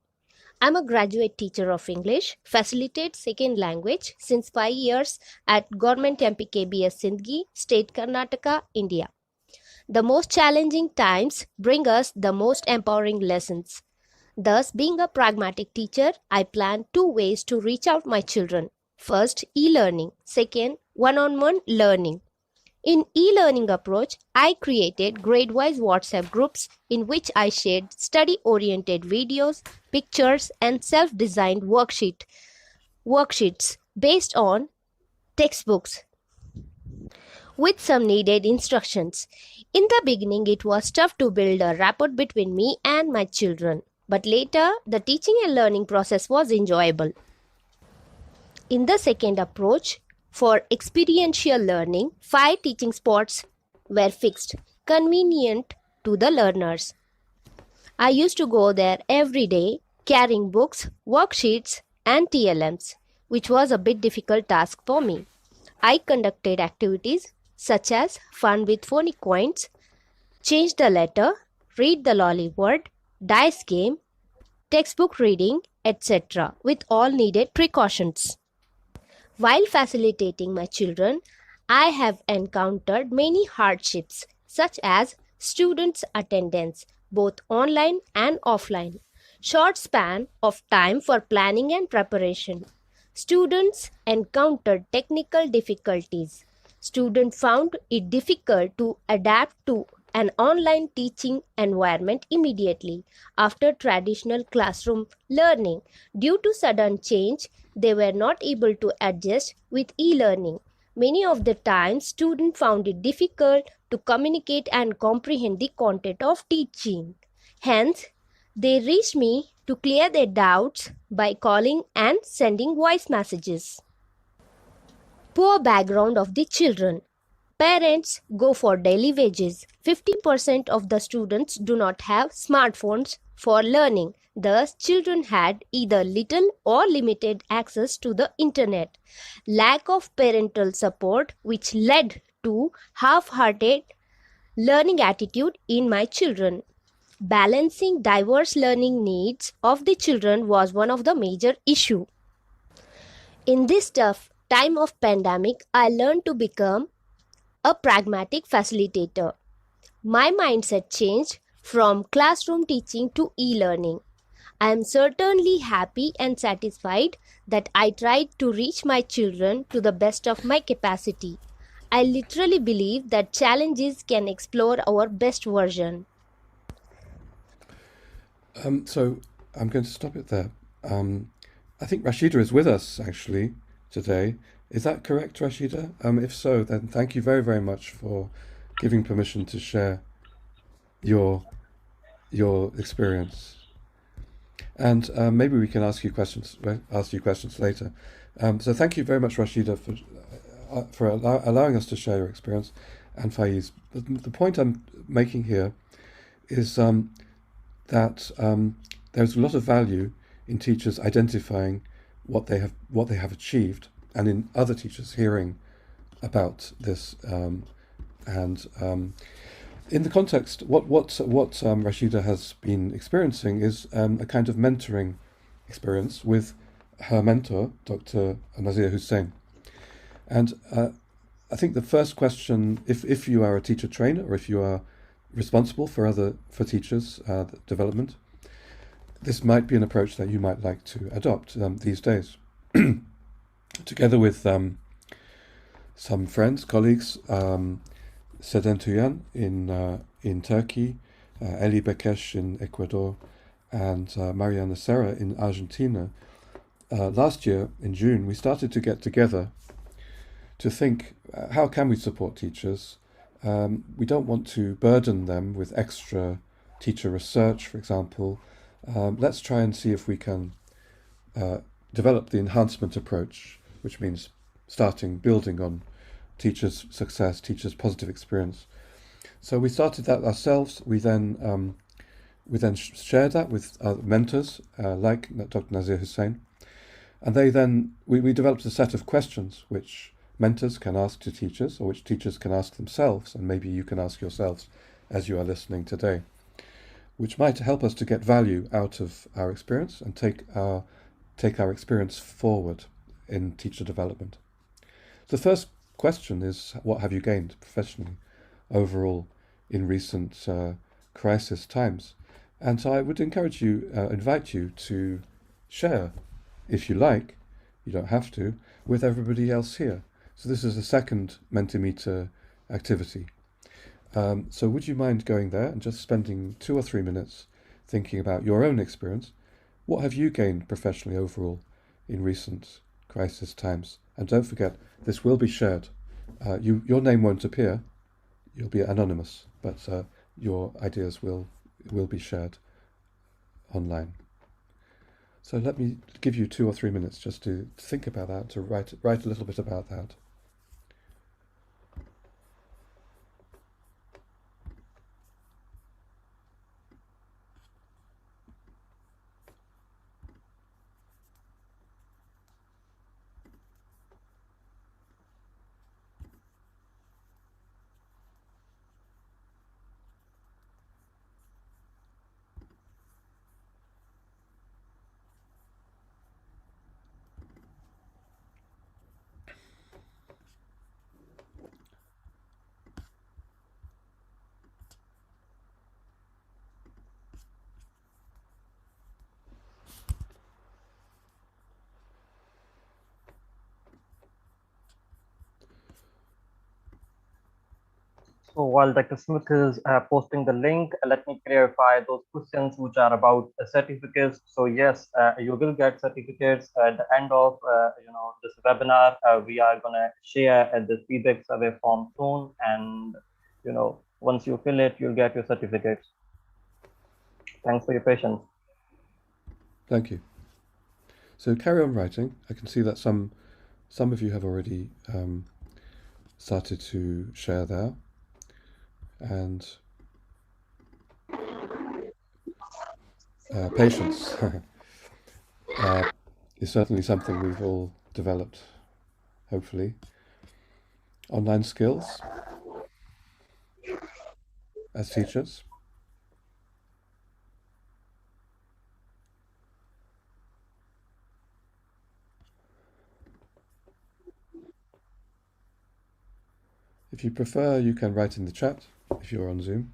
I'm a graduate teacher of English, facilitate second language since 5 years at Government MPKBS Sindhi, State Karnataka, India. The most challenging times bring us the most empowering lessons. Thus, being a pragmatic teacher, I plan 2 ways to reach out my children. First, e-learning. Second, one-on-one learning. In e-learning approach, I created grade-wise WhatsApp groups in which I shared study-oriented videos, pictures, and self-designed worksheets based on textbooks with some needed instructions. In the beginning, it was tough to build a rapport between me and my children, but later, the teaching and learning process was enjoyable. In the second approach, for experiential learning, 5 teaching spots were fixed, convenient to the learners. I used to go there every day, carrying books, worksheets, and TLMs, which was a bit difficult task for me. I conducted activities such as fun with phonic coins, change the letter, read the lolly word, dice game, textbook reading, etc. with all needed precautions. While facilitating my children, I have encountered many hardships such as students' attendance, both online and offline, short span of time for planning and preparation. Students encountered technical difficulties. Students found it difficult to adapt to an online teaching environment immediately after traditional classroom learning. Due to sudden change, they were not able to adjust with e-learning. Many of the times, students found it difficult to communicate and comprehend the content of teaching. Hence, they reached me to clear their doubts by calling and sending voice messages. Poor background of the children. Parents go for daily wages. 50% of the students do not have smartphones for learning. Thus, children had either little or limited access to the internet. Lack of parental support, which led to half-hearted learning attitude in my children. Balancing diverse learning needs of the children was one of the major issues. In this tough time of pandemic, I learned to become a pragmatic facilitator. My mindset changed from classroom teaching to e-learning. I am certainly happy and satisfied that I tried to reach my children to the best of my capacity. I literally believe that challenges can explore our best version. So I'm going to stop it there. I think Rashida is with us actually today, Is that correct, Rashida? If so, then thank you very, very much for giving permission to share your experience. And maybe we can ask you questions later. So thank you very much, Rashida, for allowing us to share your experience. And Faiz, the point I'm making here is that there's a lot of value in teachers identifying what they have achieved, and in other teachers hearing about this. In the context, what Rashida has been experiencing is a kind of mentoring experience with her mentor, Dr. Nazir Hussain. And I think the first question, if you are a teacher trainer or if you are responsible for teachers' development, this might be an approach that you might like to adopt these days. Together with some friends, colleagues, Seden Tuyan in Turkey, Eli Bekesh in Ecuador, and Mariana Serra in Argentina. Last year, in June, we started to get together to think, how can we support teachers? We don't want to burden them with extra teacher research, for example. Let's try and see if we can develop the enhancement approach, which means building on teachers' success, teachers' positive experience. So we started that ourselves. We then shared that with mentors like Dr. Nazir Hussain, and we developed a set of questions which mentors can ask to teachers, or which teachers can ask themselves, and maybe you can ask yourselves as you are listening today, which might help us to get value out of our experience and take our experience forward in teacher development. The first question is, what have you gained professionally overall in recent crisis times? And so I would invite you to share, if you like, you don't have to, with everybody else here. So this is the second Mentimeter activity. So would you mind going there and just spending 2 or 3 minutes thinking about your own experience? What have you gained professionally overall in recent crisis times? And don't forget, this will be shared. Your name won't appear. You'll be anonymous, but your ideas will be shared online. So let me give you 2 or 3 minutes just to think about that, to write a little bit about that. So while Dr. Smith is posting the link, let me clarify those questions which are about certificates. So yes, you will get certificates at the end of this webinar. We are going to share the feedback survey form soon, and once you fill it, you'll get your certificates. Thanks for your patience. Thank you. So carry on writing. I can see that some of you have already started to share there. And patience is certainly something we've all developed, hopefully. Online skills as teachers. If you prefer, you can write in the chat if you're on Zoom.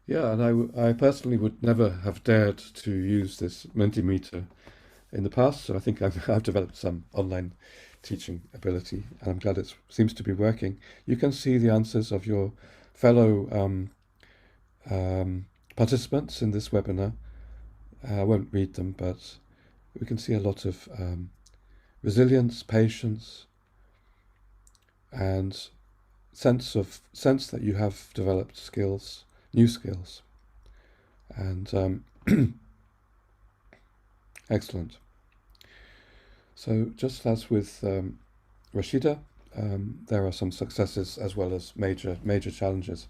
Yeah, and I personally would never have dared to use this Mentimeter in the past, so I think I've developed some online teaching ability, and I'm glad it seems to be working. You can see the answers of your fellow participants in this webinar. I won't read them, but we can see a lot of resilience, patience, and sense that you have developed skills, new skills, and excellent. So just as with Rashida, there are some successes as well as major challenges,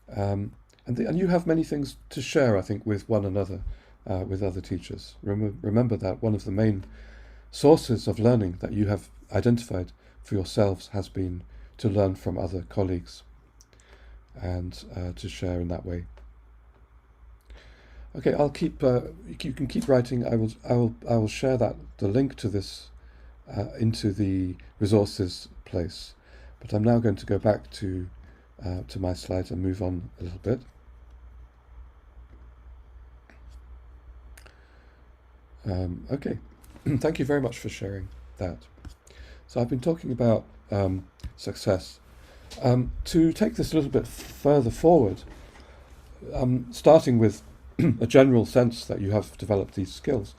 and you have many things to share, I think, with one another, with other teachers. Remember that one of the main sources of learning that you have identified for yourselves has been to learn from other colleagues and to share in that way. Okay, I'll keep. You can keep writing. I will share the link to this into the resources place. But I'm now going to go back to my slides and move on a little bit. Okay, thank you very much for sharing that. So I've been talking about success. To take this a little bit further forward, starting with a general sense that you have developed these skills,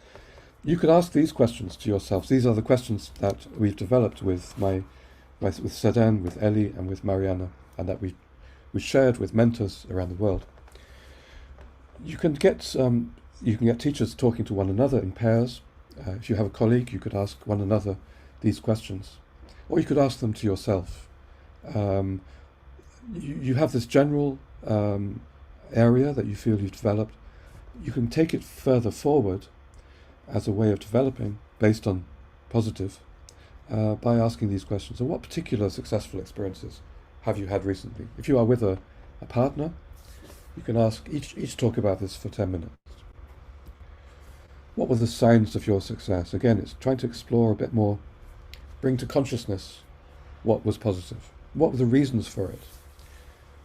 you could ask these questions to yourselves. These are the questions that we've developed with with Sedan, with Ellie, and with Mariana, and that we shared with mentors around the world. You can get teachers talking to one another in pairs. If you have a colleague, you could ask one another these questions, or you could ask them to yourself. You have this general area that you feel you've developed. You can take it further forward as a way of developing based on positive by asking these questions. So what particular successful experiences have you had recently? If you are with a partner, you can ask each talk about this for 10 minutes. What were the signs of your success? Again, it's trying to explore a bit more, bring to consciousness what was positive. What were the reasons for it?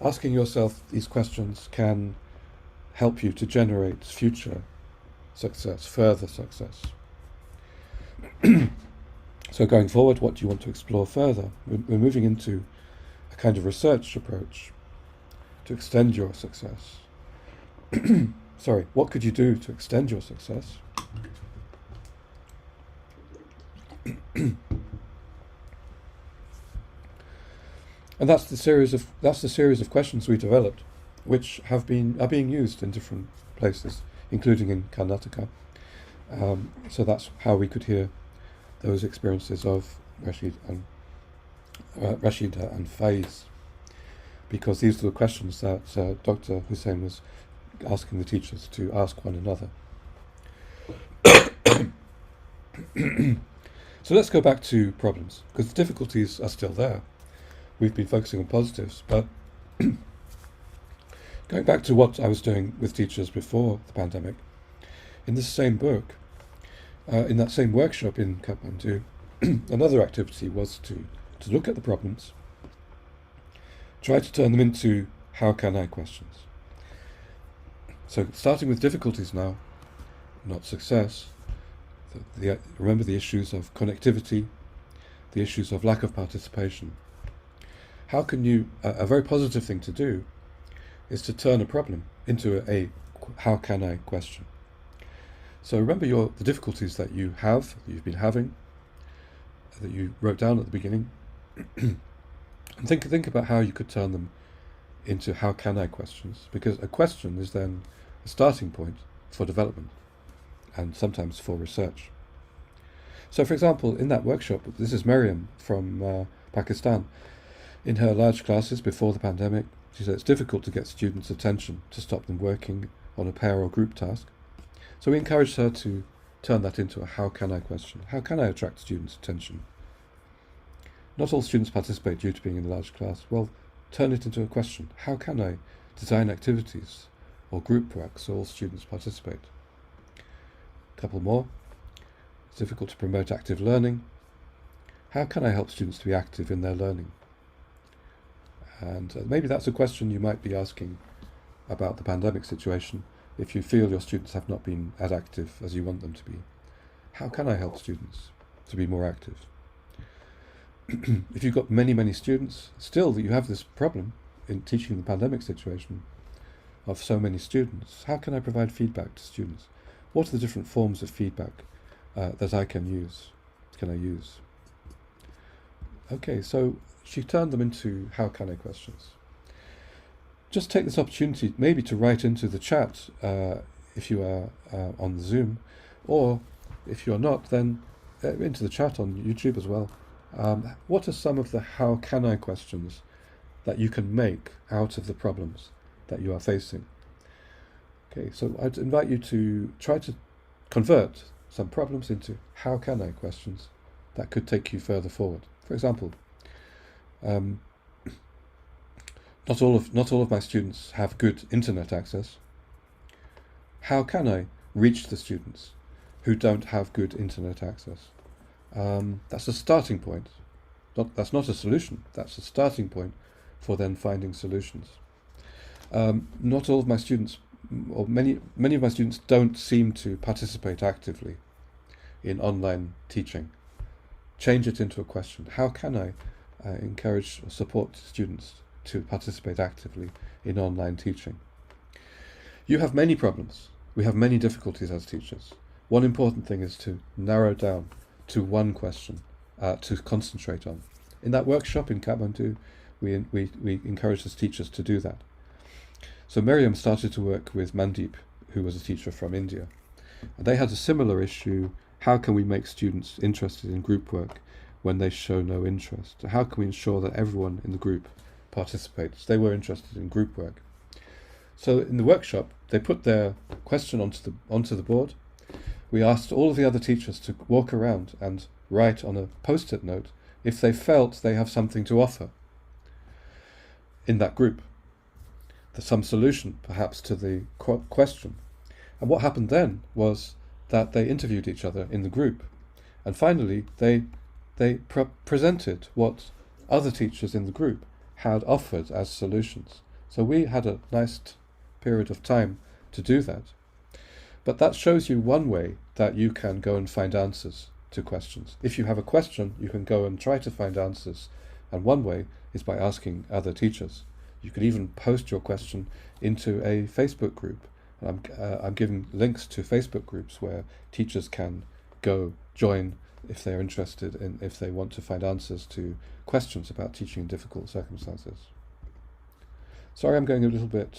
Asking yourself these questions can help you to generate future success, further success. So going forward, what do you want to explore further? We're moving into a kind of research approach to extend your success. Sorry, what could you do to extend your success? And that's the series of questions we developed, which are being used in different places, including in Karnataka. So that's how we could hear those experiences of Rashida and Faiz, because these are the questions that Dr. Hussein was asking the teachers to ask one another. So let's go back to problems, because the difficulties are still there. We've been focusing on positives, but going back to what I was doing with teachers before the pandemic, in this same book, in that same workshop in Kathmandu, another activity was to look at the problems, try to turn them into how can I questions. So starting with difficulties now, not success. Remember the issues of connectivity, the issues of lack of participation. How can you, a very positive thing to do is to turn a problem into a how can I question. So remember the difficulties that you've been having, that you wrote down at the beginning, and think about how you could turn them into how can I questions, because a question is then a starting point for development and sometimes for research. So for example, in that workshop, this is Miriam from Pakistan. In her large classes before the pandemic, she said it's difficult to get students' attention to stop them working on a pair or group task. So we encouraged her to turn that into a how can I question. How can I attract students' attention? Not all students participate due to being in a large class. Well, turn it into a question. How can I design activities or group work so all students participate? A couple more. It's difficult to promote active learning. How can I help students to be active in their learning? And maybe that's a question you might be asking about the pandemic situation if you feel your students have not been as active as you want them to be? How can I help students to be more active? If you've got many, many students, still that you have this problem in teaching the pandemic situation of so many students, how can I provide feedback to students? What are the different forms of feedback that I can use? Okay, so she turned them into how can I questions. Just take this opportunity maybe to write into the chat if you are on the Zoom, or if you're not, then into the chat on YouTube as well. What are some of the how can I questions that you can make out of the problems that you are facing? Okay, so I'd invite you to try to convert some problems into how can I questions that could take you further forward. For example, not all of my students have good internet access. How can I reach the students who don't have good internet access? That's a starting point. That's not a solution. That's a starting point for then finding solutions. Not all of my students, or many of my students, don't seem to participate actively in online teaching. Change it into a question. How can I encourage or support students to participate actively in online teaching? You have many problems. We have many difficulties as teachers. One important thing is to narrow down to one question to concentrate on. In that workshop in Kathmandu, we encouraged as teachers to do that. So Miriam started to work with Mandeep, who was a teacher from India. And they had a similar issue. How can we make students interested in group work when they show no interest? How can we ensure that everyone in the group participates? They were interested in group work. So in the workshop, they put their question onto the board. We asked all of the other teachers to walk around and write on a post-it note if they felt they have something to offer in that group. There's some solution, perhaps, to the question. And what happened then was that they interviewed each other in the group. And finally, they presented what other teachers in the group had offered as solutions. So we had a nice period of time to do that. But that shows you one way that you can go and find answers to questions. If you have a question, you can go and try to find answers. And one way is by asking other teachers. You could even post your question into a Facebook group. I'm giving links to Facebook groups where teachers can go join if they're interested in, if they want to find answers to questions about teaching in difficult circumstances. Sorry, I'm going a little bit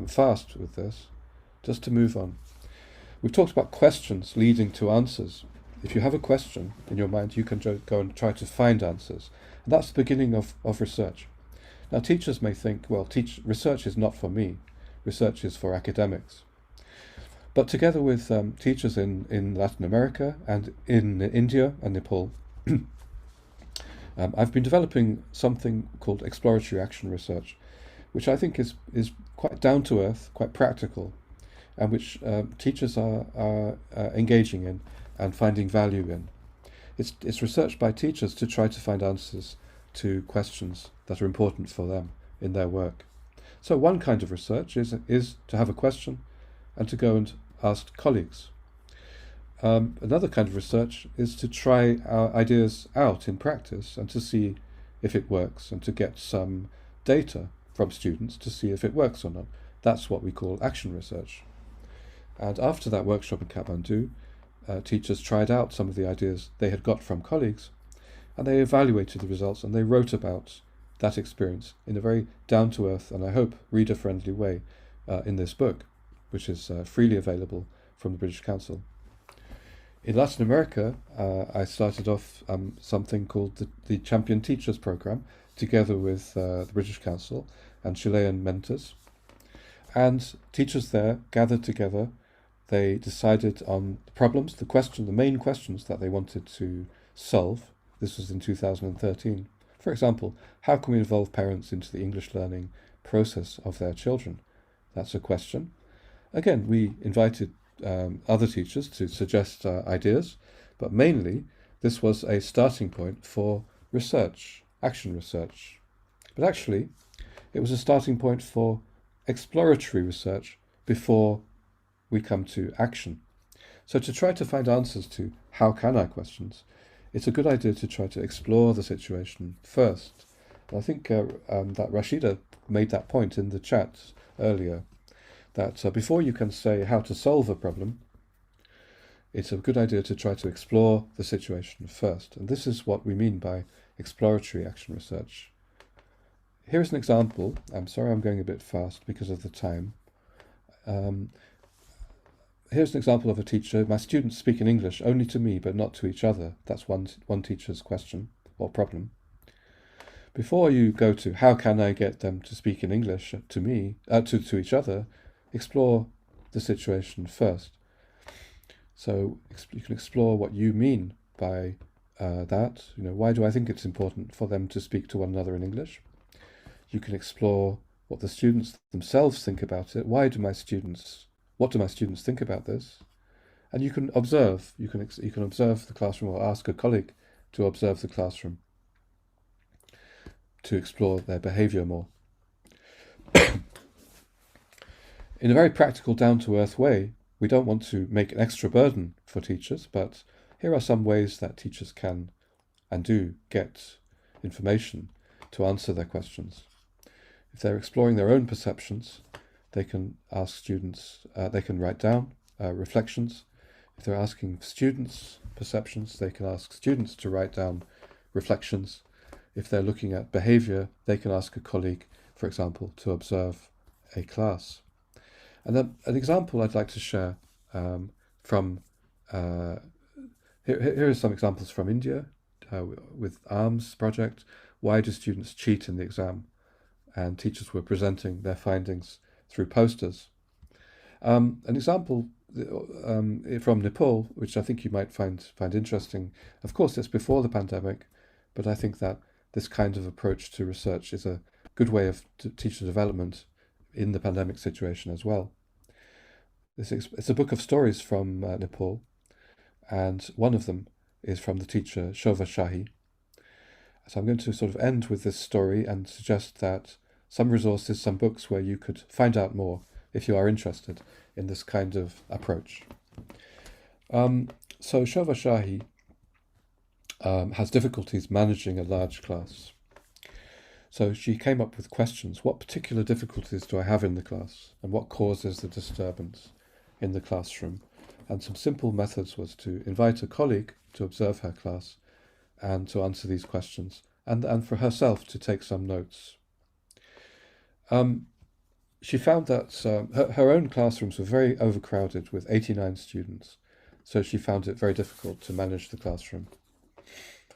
fast with this. Just to move on. We've talked about questions leading to answers. If you have a question in your mind, you can go and try to find answers. And that's the beginning of research. Now, teachers may think, well, research is not for me. Research is for academics. But together with teachers in Latin America and in India and Nepal, I've been developing something called exploratory action research, which I think is quite down to earth, quite practical, and which teachers are engaging in and finding value in. It's research by teachers to try to find answers to questions that are important for them in their work. So one kind of research is to have a question and to go and ask colleagues. Another kind of research is to try our ideas out in practice and to see if it works and to get some data from students to see if it works or not. That's what we call action research. And after that workshop in Kathmandu, teachers tried out some of the ideas they had got from colleagues, and they evaluated the results and they wrote about that experience in a very down-to-earth and I hope reader-friendly way in this book, which is freely available from the British Council. In Latin America, I started off something called the Champion Teachers Programme, together with the British Council and Chilean mentors. And teachers there gathered together. They decided on the problems, the main questions that they wanted to solve. This was in 2013. For example, how can we involve parents into the English learning process of their children? That's a question. Again, we invited other teachers to suggest ideas, but mainly this was a starting point for research, action research. But actually, it was a starting point for exploratory research before we come to action. So to try to find answers to how can I questions, it's a good idea to try to explore the situation first. And I think that Rashida made that point in the chat earlier, that before you can say how to solve a problem, it's a good idea to try to explore the situation first. And this is what we mean by exploratory action research. Here's an example. I'm sorry I'm going a bit fast because of the time. Here's an example of a teacher. My students speak in English only to me, but not to each other. That's one teacher's question or problem. Before you go to how can I get them to speak in English to me, to each other, explore the situation first. So you can explore what you mean by that. Why do I think it's important for them to speak to one another in English? You can explore what the students themselves think about it. What do my students think about this? And you can observe. You can observe the classroom, or ask a colleague to observe the classroom to explore their behavior more. In a very practical, down-to-earth way, we don't want to make an extra burden for teachers, but here are some ways that teachers can and do get information to answer their questions. If they're exploring their own perceptions, they can ask students, they can write down reflections. If they're asking students' perceptions, they can ask students to write down reflections. If they're looking at behavior, they can ask a colleague, for example, to observe a class. And then an example I'd like to share from, here are some examples from India with ARMS project. Why do students cheat in the exam? And teachers were presenting their findings through posters. An example from Nepal, which I think you might find interesting. Of course, it's before the pandemic, but I think that this kind of approach to research is a good way of teacher development in the pandemic situation as well. It's a book of stories from Nepal, and one of them is from the teacher Shova Shahi. So I'm going to sort of end with this story and suggest that some resources, some books where you could find out more if you are interested in this kind of approach. So Shova Shahi has difficulties managing a large class. So she came up with questions. What particular difficulties do I have in the class? And what causes the disturbance in the classroom? And some simple methods was to invite a colleague to observe her class and to answer these questions, and for herself to take some notes. She found that her own classrooms were very overcrowded with 89 students, so she found it very difficult to manage the classroom.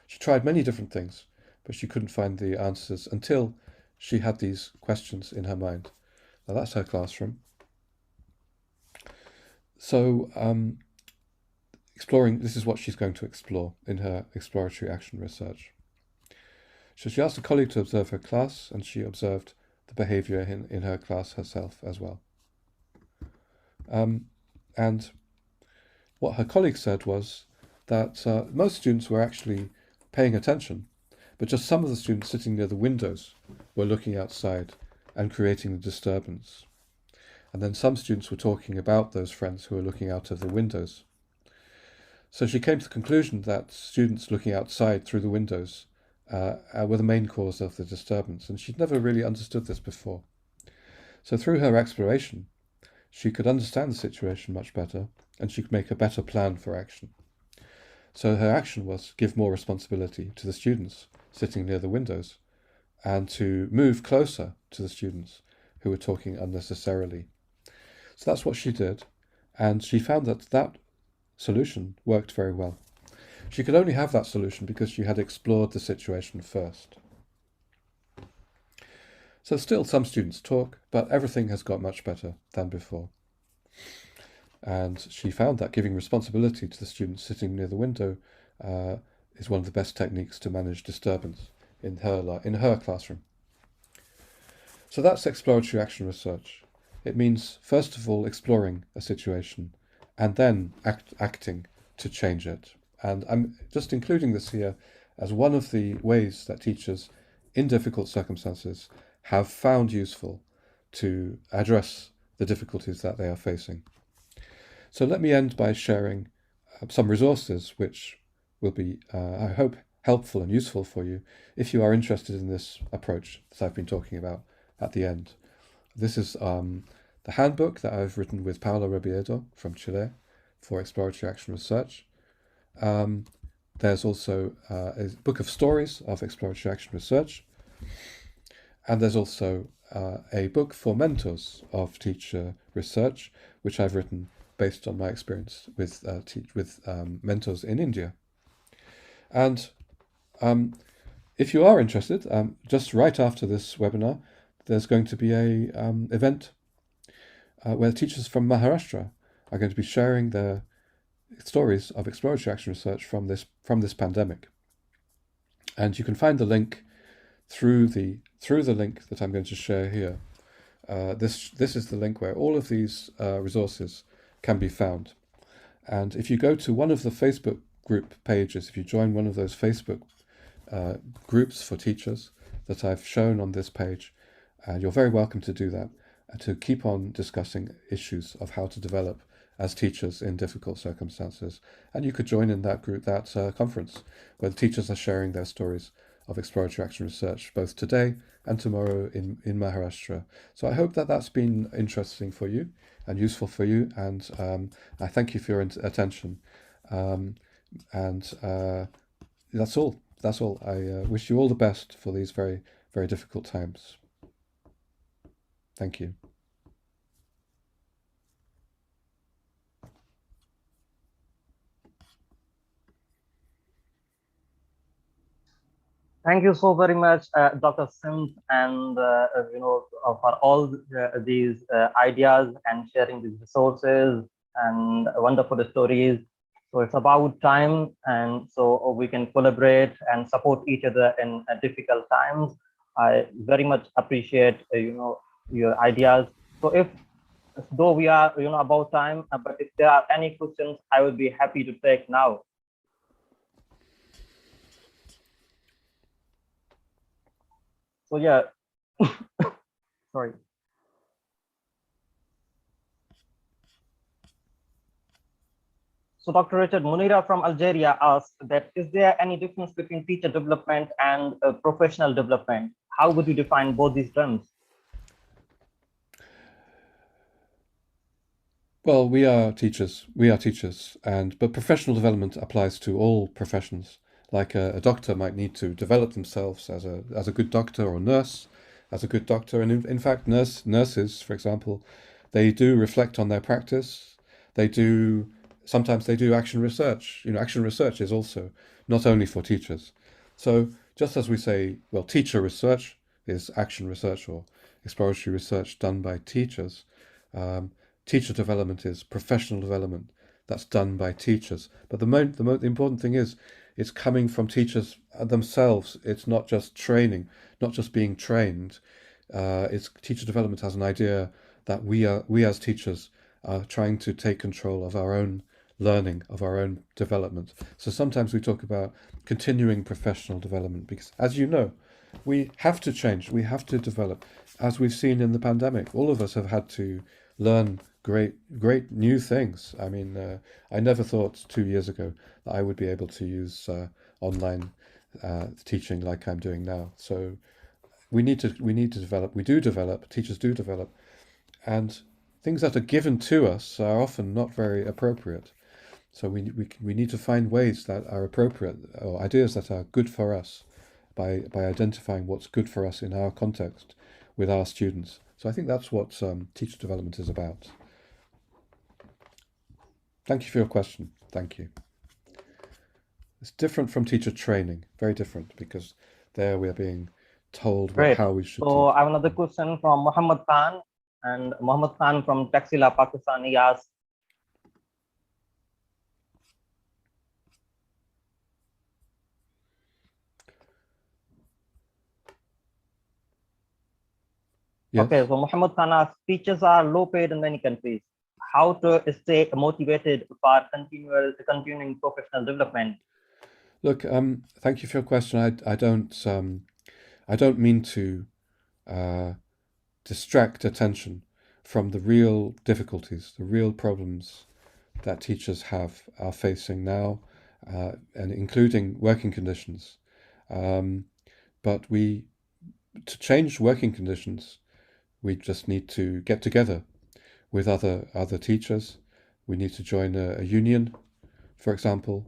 She tried many different things, but she couldn't find the answers until she had these questions in her mind. Now that's her classroom. So this is what she's going to explore in her exploratory action research. So she asked a colleague to observe her class, and she observed the behavior in her class herself as well. And what her colleague said was that most students were actually paying attention, but just some of the students sitting near the windows were looking outside and creating the disturbance. And then some students were talking about those friends who were looking out of the windows. So she came to the conclusion that students looking outside through the windows were the main cause of the disturbance, and she'd never really understood this before. So through her exploration, she could understand the situation much better, and she could make a better plan for action. So her action was give more responsibility to the students sitting near the windows, and to move closer to the students who were talking unnecessarily. So that's what she did, and she found that solution worked very well. She could only have that solution because she had explored the situation first. So still some students talk, but everything has got much better than before. And she found that giving responsibility to the students sitting near the window is one of the best techniques to manage disturbance in her classroom. So that's exploratory action research. It means, first of all, exploring a situation and then acting to change it. And I'm just including this here as one of the ways that teachers in difficult circumstances have found useful to address the difficulties that they are facing. So let me end by sharing some resources which will be, I hope, helpful and useful for you if you are interested in this approach that I've been talking about at the end. This is the handbook that I've written with Paula Robiedo from Chile for exploratory action research. There's also a book of stories of exploratory action research. And there's also a book for mentors of teacher research, which I've written based on my experience with mentors in India. And if you are interested, just right after this webinar, there's going to be a event where teachers from Maharashtra are going to be sharing their stories of exploratory action research from this pandemic. And you can find the link through the link that I'm going to share here. This is the link where all of these resources can be found. And if you go to one of the Facebook group pages, if you join one of those Facebook groups for teachers that I've shown on this page, you're very welcome to do that, to keep on discussing issues of how to develop as teachers in difficult circumstances. And you could join in that group, that conference, where the teachers are sharing their stories of exploratory action research, both today and tomorrow in Maharashtra. So I hope that that's been interesting for you and useful for you. And I thank you for your attention. And that's all. That's all. I wish you all the best for these very, very difficult times. Thank you. Thank you so very much, Dr. Sims, and for all these ideas and sharing these resources and wonderful stories. So it's about time, and so we can collaborate and support each other in difficult times. I very much appreciate your ideas. So though we are about time, but if there are any questions, I would be happy to take now. So yeah, sorry. So Dr. Richard, Munira from Algeria asked that, is there any difference between teacher development and professional development? How would you define both these terms? Well, we are teachers, but professional development applies to all professions. Like a doctor might need to develop themselves as a good doctor, or nurse as a good doctor. And in fact, nurses, for example, they do reflect on their practice. Sometimes they do action research. Action research is also not only for teachers. So just as we say, well, teacher research is action research or exploratory research done by teachers. Teacher development is professional development that's done by teachers. But the important thing is, it's coming from teachers themselves. It's not just training, not just being trained. It's teacher development has an idea that we as teachers are trying to take control of our own learning, of our own development. So sometimes we talk about continuing professional development because, as you know, we have to change, we have to develop. As we've seen in the pandemic, all of us have had to learn great new things. I mean, I never thought 2 years ago that I would be able to use online teaching like I'm doing now. So we need to develop. We do develop. Teachers do develop, and things that are given to us are often not very appropriate. So we need to find ways that are appropriate, or ideas that are good for us, by identifying what's good for us in our context with our students. So I think that's what teacher development is about. Thank you for your question. Thank you. It's different from teacher training, very different, because there we are being told how we should So teach. I have another question from Muhammad Khan, and Muhammad Khan from Taxila, Pakistan. He asked, Yes. Okay, so Muhammad Khan asks, teachers are low paid in many countries. How to stay motivated for continuing professional development? Look, thank you for your question. I don't mean to distract attention from the real difficulties, the real problems that teachers are facing now, and including working conditions. But to change working conditions, we just need to get together with other teachers. We need to join a union, for example,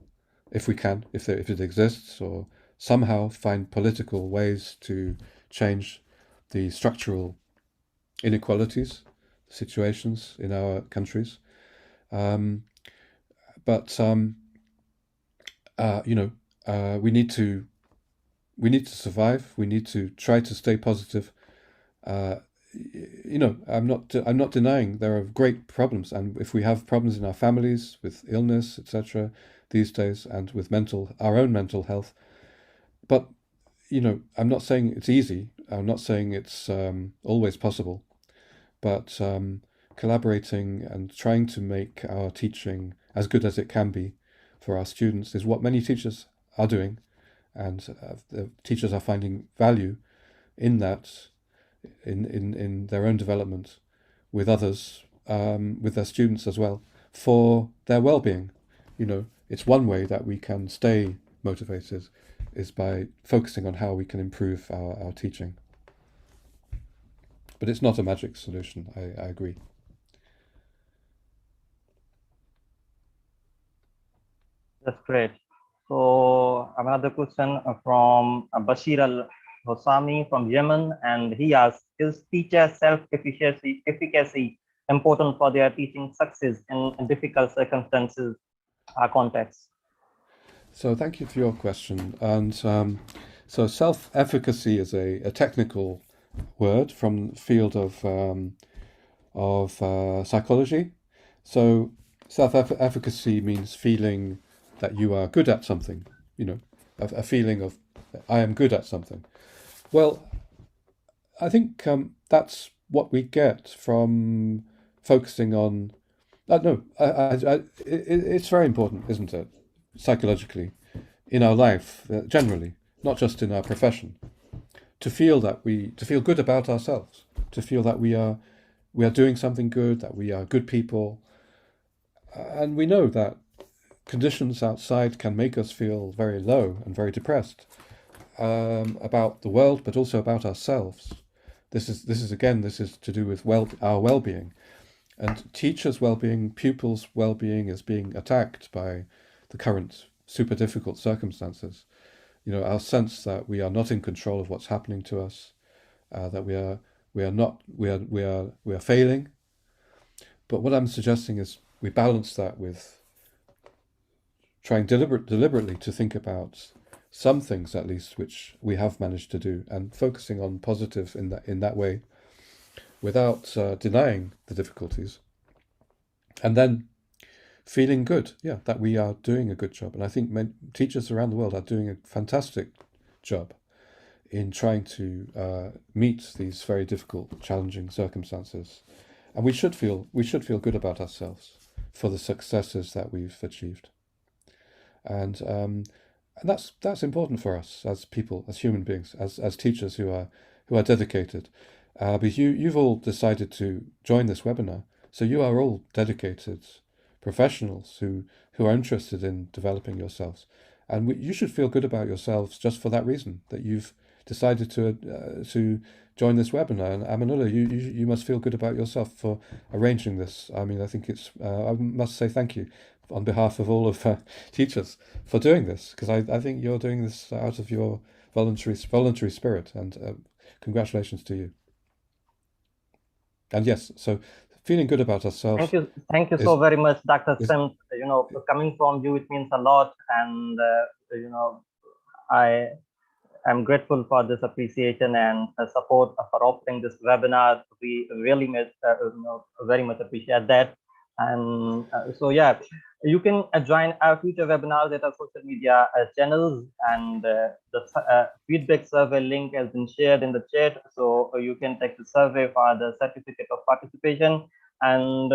if we can, if it exists, or somehow find political ways to change the structural inequalities, situations in our countries. We need to survive. We need to try to stay positive. I'm not denying there are great problems, and if we have problems in our families with illness, etc., these days, and with our own mental health, but I'm not saying it's easy. I'm not saying it's always possible, but collaborating and trying to make our teaching as good as it can be for our students is what many teachers are doing, and the teachers are finding value in that, in their own development with others, with their students as well, for their well-being. It's one way that we can stay motivated is by focusing on how we can improve our teaching. But it's not a magic solution, I agree. That's great. So another question from Bashir al-Hossami from Yemen, and he asks, is teacher self-efficacy important for their teaching success in difficult circumstances or contexts? So thank you for your question. And so self-efficacy is a technical word from the field of psychology. So self-efficacy means feeling that you are good at something, a feeling of I am good at something. Well, I think that's what we get from focusing on. It's very important, isn't it, psychologically, in our life generally, not just in our profession, to feel good about ourselves, to feel that we are doing something good, that we are good people, and we know that conditions outside can make us feel very low and very depressed about the world, but also about ourselves. This is to do with our well-being, and teachers' well-being, pupils' well-being is being attacked by the current super difficult circumstances. Our sense that we are not in control of what's happening to us, that we are failing. But what I'm suggesting is we balance that with trying deliberately to think about some things, at least, which we have managed to do, and focusing on positive in that way, without denying the difficulties, and then feeling good, that we are doing a good job. And I think teachers around the world are doing a fantastic job in trying to meet these very difficult, challenging circumstances. And we should feel good about ourselves for the successes that we've achieved. And that's important for us as people, as human beings, as teachers who are dedicated. But you've all decided to join this webinar, so you are all dedicated professionals who are interested in developing yourselves, and you should feel good about yourselves just for that reason, that you've decided to join this webinar. And Amanullah, you must feel good about yourself for arranging this. I mean, I think I must say thank you on behalf of all of teachers for doing this, because I think you're doing this out of your voluntary spirit, and congratulations to you. And yes, so feeling good about ourselves. Thank you so very much, Dr. Sims. Coming from you, it means a lot, and I am grateful for this appreciation and support for offering this webinar. We really very much appreciate that. And you can join our future webinars at our social media channels, and the feedback survey link has been shared in the chat, so you can take the survey for the certificate of participation. And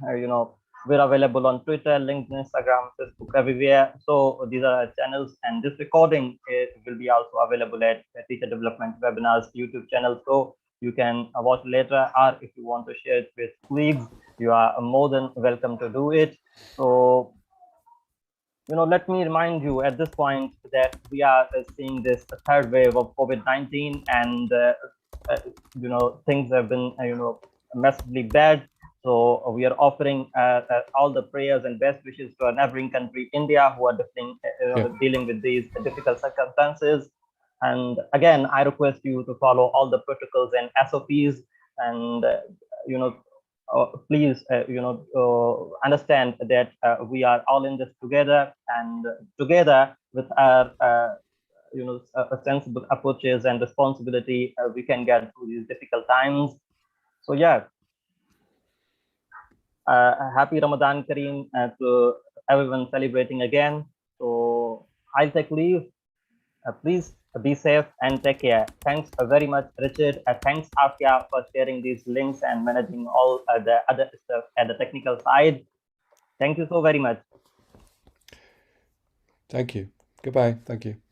we're available on Twitter, LinkedIn, Instagram, Facebook, everywhere. So these are our channels, and this recording will be also available at Teacher Development Webinars YouTube channel. So you can watch later, or if you want to share it with colleagues, you are more than welcome to do it. So, let me remind you at this point that we are seeing this third wave of COVID-19, and things have been massively bad. So we are offering all the prayers and best wishes to our neighboring country, India, who are dealing with these difficult circumstances. And again, I request you to follow all the protocols and SOPs, and please, understand that we are all in this together, and together with our sensible approaches and responsibility, we can get through these difficult times. So yeah, happy Ramadan Kareem to everyone celebrating again. So I'll take leave. Please be safe and take care. Thanks very much, Richard. Thanks, Afia, for sharing these links and managing all the other stuff at the technical side. Thank you so very much. Thank you. Goodbye. Thank you.